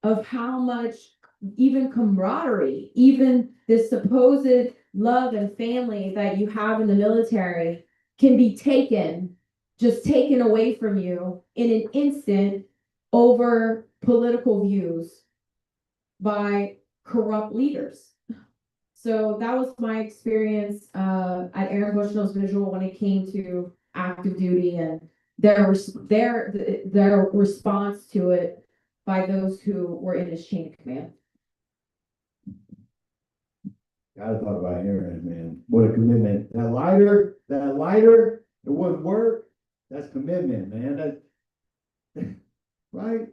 of how much even camaraderie, even this supposed love and family that you have in the military can be taken away from you in an instant over political views by corrupt leaders. So that was my experience at Aaron Bushnell's vigil when it came to active duty and their response to it by those who were in his chain of command. Gotta talk about Aaron, man. What a commitment. That lighter, it wouldn't work. That's commitment, man. Right?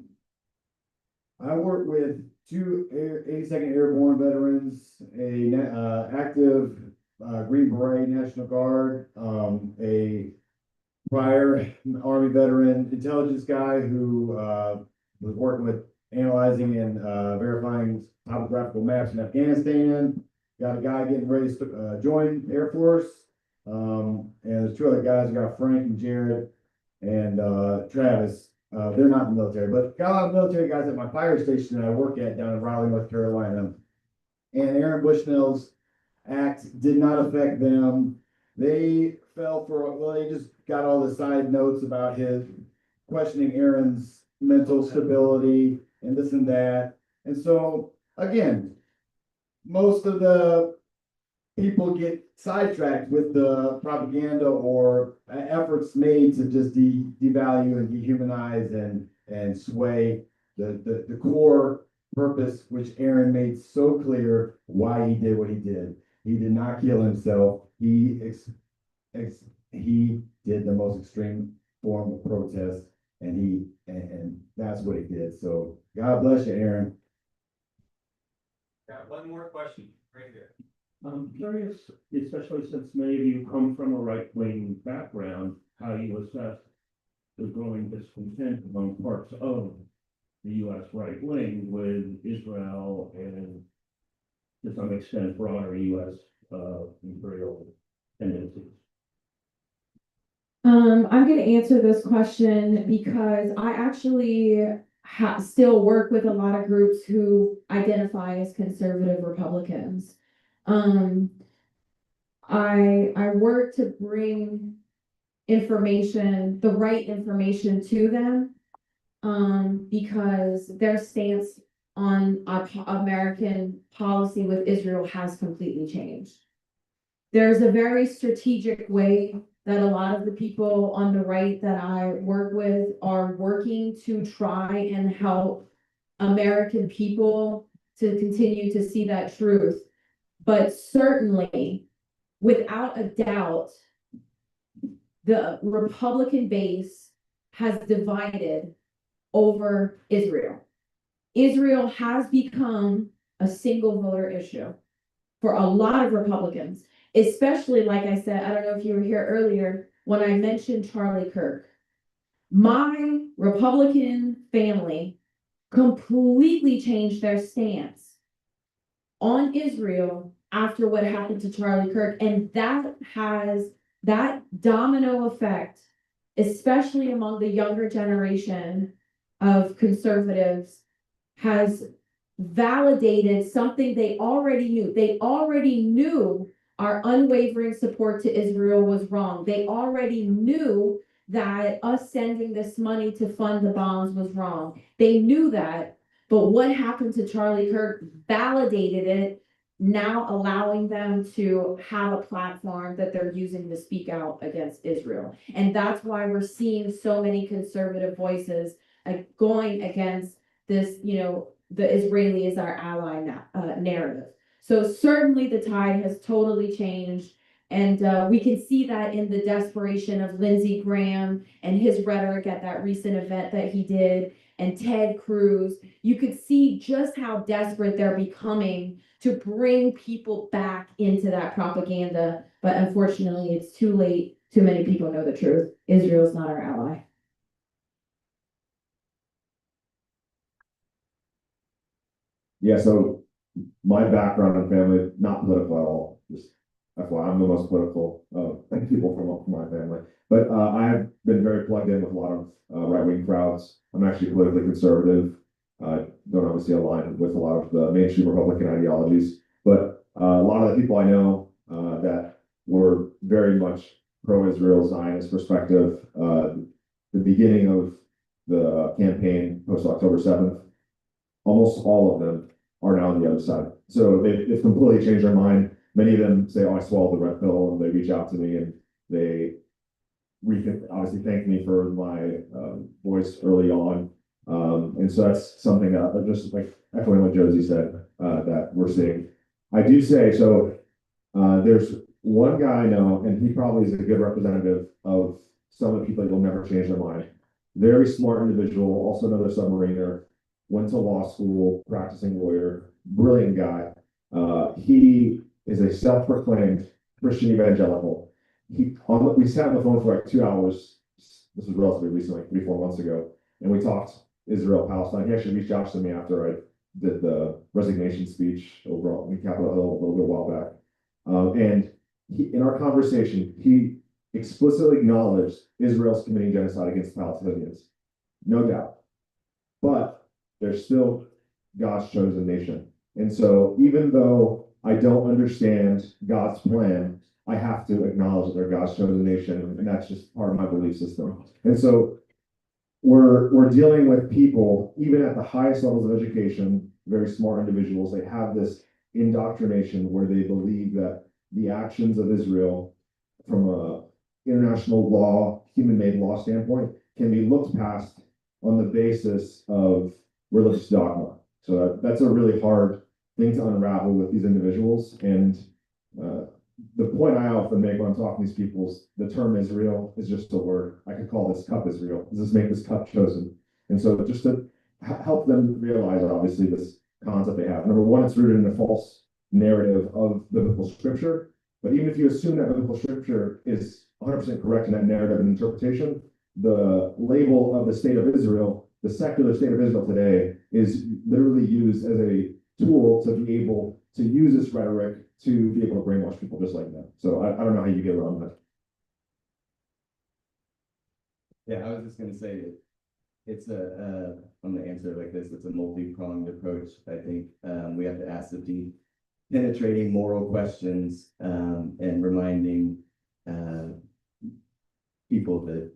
I work with two 82nd Airborne veterans, active Green Beret National Guard, a prior Army veteran intelligence guy who was working with analyzing and verifying topographical maps in Afghanistan. Got a guy getting ready to join Air Force. And there's two other guys. We got Frank and Jared and Travis. They're not in the military, but got a lot of military guys at my fire station that I work at down in Raleigh, North Carolina. And Aaron Bushnell's act did not affect them. They they just got all the side notes about his questioning Aaron's mental stability and this and that. And so, again, most of the people get sidetracked with the propaganda or efforts made to just devalue and dehumanize and sway the core purpose, which Aaron made so clear why he did what he did. He did not kill himself. He he did the most extreme form of protest, and that's what he did. So God bless you, Aaron. Got one more question, right here. I'm curious, especially since many of you come from a right-wing background, how you assess the growing discontent among parts of the US right wing with Israel and to some extent broader US imperial tendencies. I'm going to answer this question because I actually still work with a lot of groups who identify as conservative Republicans. I work to bring information, the right information to them, because their stance on American policy with Israel has completely changed. There's a very strategic way that a lot of the people on the right that I work with are working to try and help American people to continue to see that truth. But certainly, without a doubt, the Republican base has divided over Israel. Israel has become a single voter issue for a lot of Republicans, especially, like I said, I don't know if you were here earlier when I mentioned Charlie Kirk. My Republican family completely changed their stance on Israel after what happened to Charlie Kirk. And that has that domino effect, especially among the younger generation of conservatives, has validated something they already knew. They already knew our unwavering support to Israel was wrong. They already knew that us sending this money to fund the bombs was wrong. They knew that, but what happened to Charlie Kirk validated it, now allowing them to have a platform that they're using to speak out against Israel. And that's why we're seeing so many conservative voices going against this, the Israeli is our ally narrative. So certainly the tide has totally changed. And we can see that in the desperation of Lindsey Graham and his rhetoric at that recent event that he did, and Ted Cruz. You could see just how desperate they're becoming to bring people back into that propaganda. But unfortunately, it's too late. Too many people know the truth. Israel's not our ally. Yeah, so my background and family, not political at all, just FYI, I'm the most political people from my family. But I have been very plugged in with a lot of right-wing crowds. I'm actually politically conservative, don't obviously align with a lot of the mainstream Republican ideologies. But a lot of the people I know that were very much pro-Israel Zionist perspective, the beginning of the campaign post-October 7th, almost all of them are now on the other side. So they've completely changed their mind. Many of them say, "Oh, I swallowed the red pill," and they reach out to me and they obviously thank me for my voice early on. And so that's something that just like echoing what Josie said, that we're seeing. I do say, so there's one guy I know, and he probably is a good representative of some of the people that will never change their mind. Very smart individual, also another submariner, went to law school, practicing lawyer, brilliant guy. He is a self-proclaimed Christian evangelical. We sat on the phone for like 2 hours. This was relatively recently, like 3-4 months ago, and we talked Israel, Palestine. He actually reached out to me after I did the resignation speech over in Capitol Hill a little bit while back. And in our conversation, he explicitly acknowledged Israel's committing genocide against Palestinians, no doubt. But they're still God's chosen nation. And so even though I don't understand God's plan, I have to acknowledge that they're God's chosen nation, and that's just part of my belief system. And so we're dealing with people, even at the highest levels of education, very smart individuals. They have this indoctrination where they believe that the actions of Israel, from a international law, human-made law standpoint, can be looked past on the basis of religious dogma. So that's a really hard thing to unravel with these individuals. And the point I often make when I'm talking to these people is the term Israel is just a word. I could call this cup Israel. Does this make this cup chosen? And so just to help them realize, obviously, this concept they have. Number one, it's rooted in a false narrative of biblical scripture. But even if you assume that biblical scripture is 100% correct in that narrative and interpretation, the label of the state of Israel, the secular state of Israel today, is literally used as a tool to be able to use this rhetoric to be able to brainwash people just like that. So I don't know how you get around that. Yeah, I was just gonna say, it's I'm gonna answer it like this, it's a multi-pronged approach. I think we have to ask the deep, penetrating moral questions and reminding people that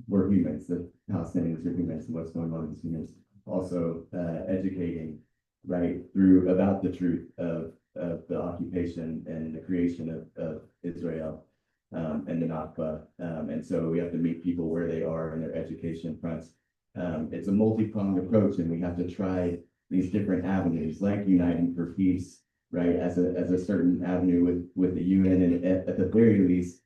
we're humans, that Palestinians are humans, and what's going on with humans. Also educating right through about the truth of the occupation and the creation of Israel and the Nakba. And so we have to meet people where they are in their education fronts. It's a multi-pronged approach, and we have to try these different avenues, like Uniting for Peace, right, as a certain avenue with the UN, and at the very least,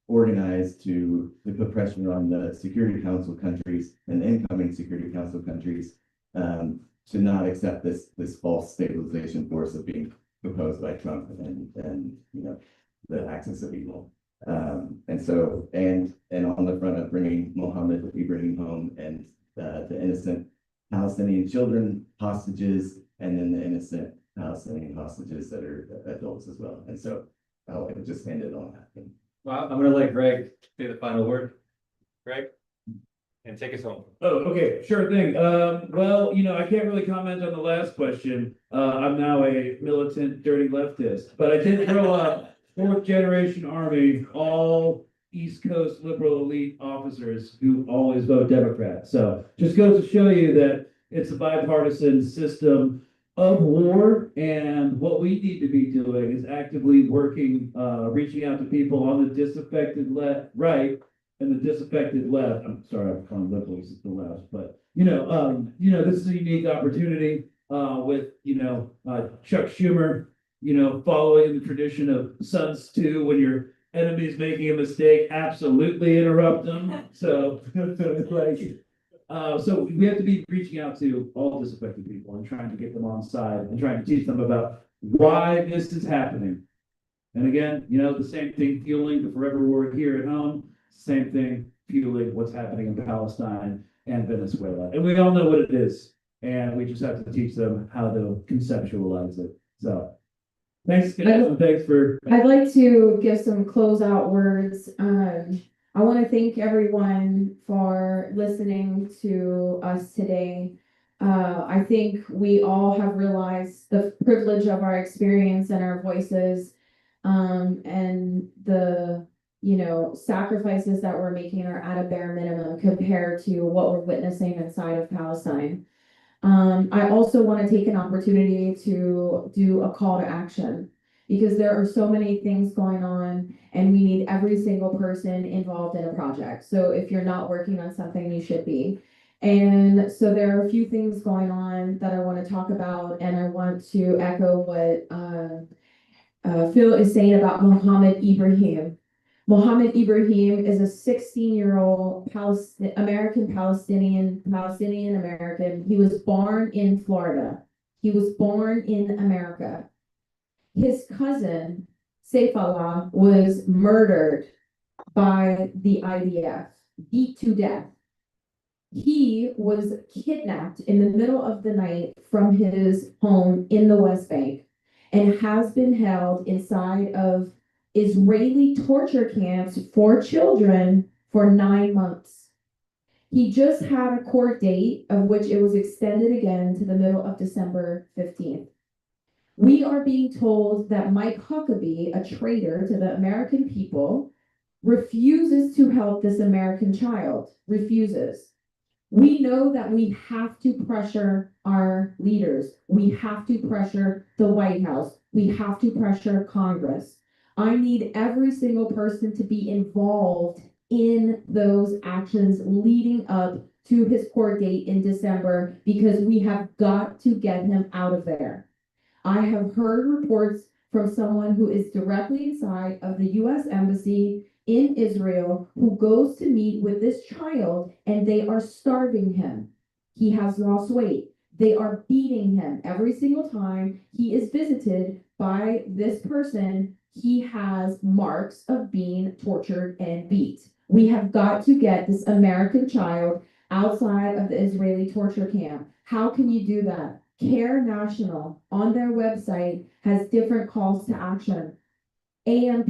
organized to put pressure on the Security Council countries and incoming Security Council countries to not accept this false stabilization force of being proposed by Trump and the axis of evil. And so and on the front of bringing Mohammed Ibrahim home and the innocent Palestinian children hostages, and then the innocent Palestinian hostages that are adults as well. And so I'll just end it on that. Well, I'm gonna let Greg say the final word. Greg? And take us home. Oh, okay, sure thing. Well, I can't really comment on the last question. I'm now a militant, dirty leftist, but I did grow up fourth generation Army, all East Coast liberal elite officers who always vote Democrat. So just goes to show you that it's a bipartisan system of war, and what we need to be doing is actively working, reaching out to people on the disaffected right and the disaffected left. I'm sorry, I'm calling liberals the left, but this is a unique opportunity with Chuck Schumer, following the tradition of Sons 2, when your enemy's making a mistake, absolutely interrupt them. So so we have to be reaching out to all disaffected people and trying to get them on side and trying to teach them about why this is happening. And again, the same thing fueling the forever war here at home, same thing fueling what's happening in Palestine and Venezuela. And we all know what it is, and we just have to teach them how to conceptualize it. So thanks, guys, and thanks for. I'd like to give some closeout words. I want to thank everyone for listening to us today. I think we all have realized the privilege of our experience and our voices, and the sacrifices that we're making are at a bare minimum compared to what we're witnessing inside of Palestine. I also want to take an opportunity to do a call to action, because there are so many things going on and we need every single person involved in a project. So if you're not working on something, you should be. And so there are a few things going on that I want to talk about, and I want to echo what Phil is saying about Mohammed Ibrahim. Mohammed Ibrahim is a 16-year-old American Palestinian American. He was born in Florida. He was born in America. His cousin, Saifullah, was murdered by the IDF, beat to death. He was kidnapped in the middle of the night from his home in the West Bank and has been held inside of Israeli torture camps for children for 9 months. He just had a court date, of which it was extended again to the middle of December 15th. We are being told that Mike Huckabee, a traitor to the American people, refuses to help this American child, refuses. We know that we have to pressure our leaders. We have to pressure the White House. We have to pressure Congress. I need every single person to be involved in those actions leading up to his court date in December, because we have got to get him out of there. I have heard reports from someone who is directly inside of the US Embassy in Israel, who goes to meet with this child and they are starving him. He has lost weight. They are beating him every single time he is visited by this person. He has marks of being tortured and beat. We have got to get this American child outside of the Israeli torture camp. How can you do that? Care National on their website has different calls to action. AMP,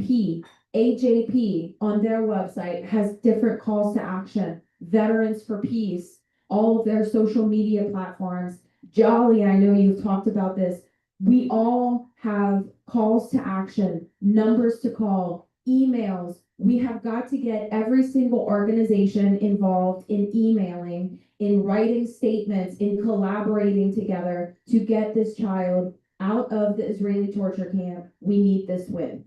AJP on their website has different calls to action. Veterans for Peace, all of their social media platforms. Jolly, I know you've talked about this. We all have calls to action, numbers to call, emails. We have got to get every single organization involved in emailing, in writing statements, in collaborating together to get this child out of the Israeli torture camp. We need this win.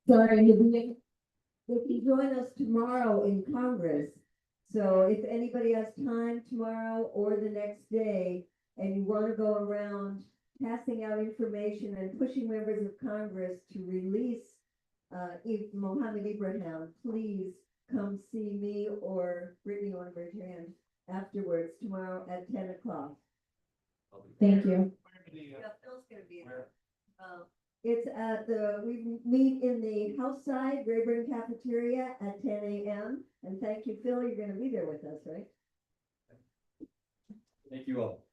Sorry, if you join us tomorrow in Congress, so if anybody has time tomorrow or the next day, and you want to go around passing out information and pushing members of Congress to release Mohammed Ibrahim, please come see me or Brittany on Bertrand afterwards tomorrow at 10 o'clock. Thank you. Yeah, Phil's gonna be there. It's at we meet in the House Side Rayburn Cafeteria at 10 a.m. And thank you, Phil, you're gonna be there with us, right? Thank you all.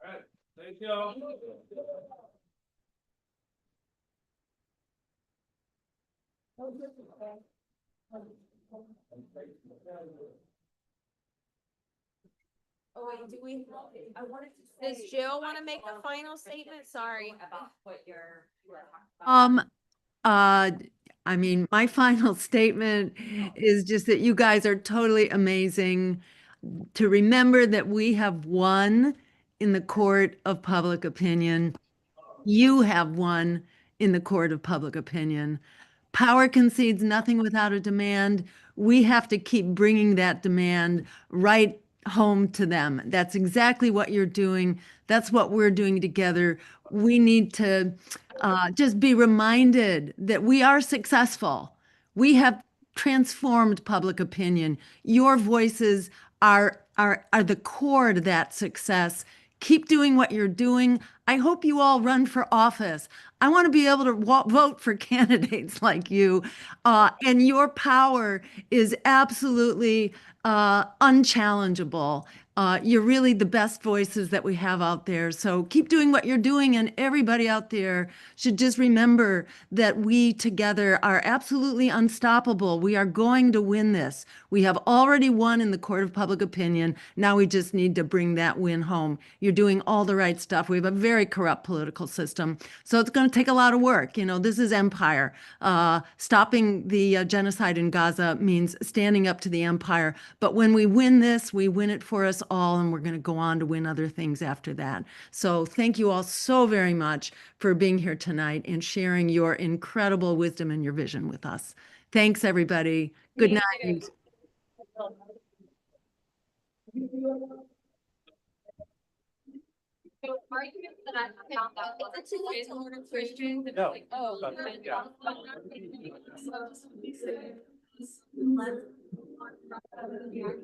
All right, thank you all. Oh, wait, do we, I wanted to say. Does Jill want to make a final statement? Sorry. About what you're. I mean, my final statement is just that you guys are totally amazing. To remember that we have won in the court of public opinion. You have won in the court of public opinion. Power concedes nothing without a demand. We have to keep bringing that demand right home to them. That's exactly what you're doing. That's what we're doing together. We need to just be reminded that we are successful. We have transformed public opinion. Your voices are the core to that success. Keep doing what you're doing. I hope you all run for office. I want to be able to vote for candidates like you. And your power is absolutely unchallengeable. You're really the best voices that we have out there. So keep doing what you're doing, and everybody out there should just remember that we together are absolutely unstoppable. We are going to win this. We have already won in the court of public opinion. Now we just need to bring that win home. You're doing all the right stuff. We have a very corrupt political system, so it's going to take a lot of work. You know, this is empire. Stopping the genocide in Gaza means standing up to the empire. But when we win this, we win it for us all, and we're going to go on to win other things after that. So thank you all so very much for being here tonight and sharing your incredible wisdom and your vision with us. Thanks, everybody. Good night. Argument that I found out, it's a two-way Christian. No. Like, oh. Yeah.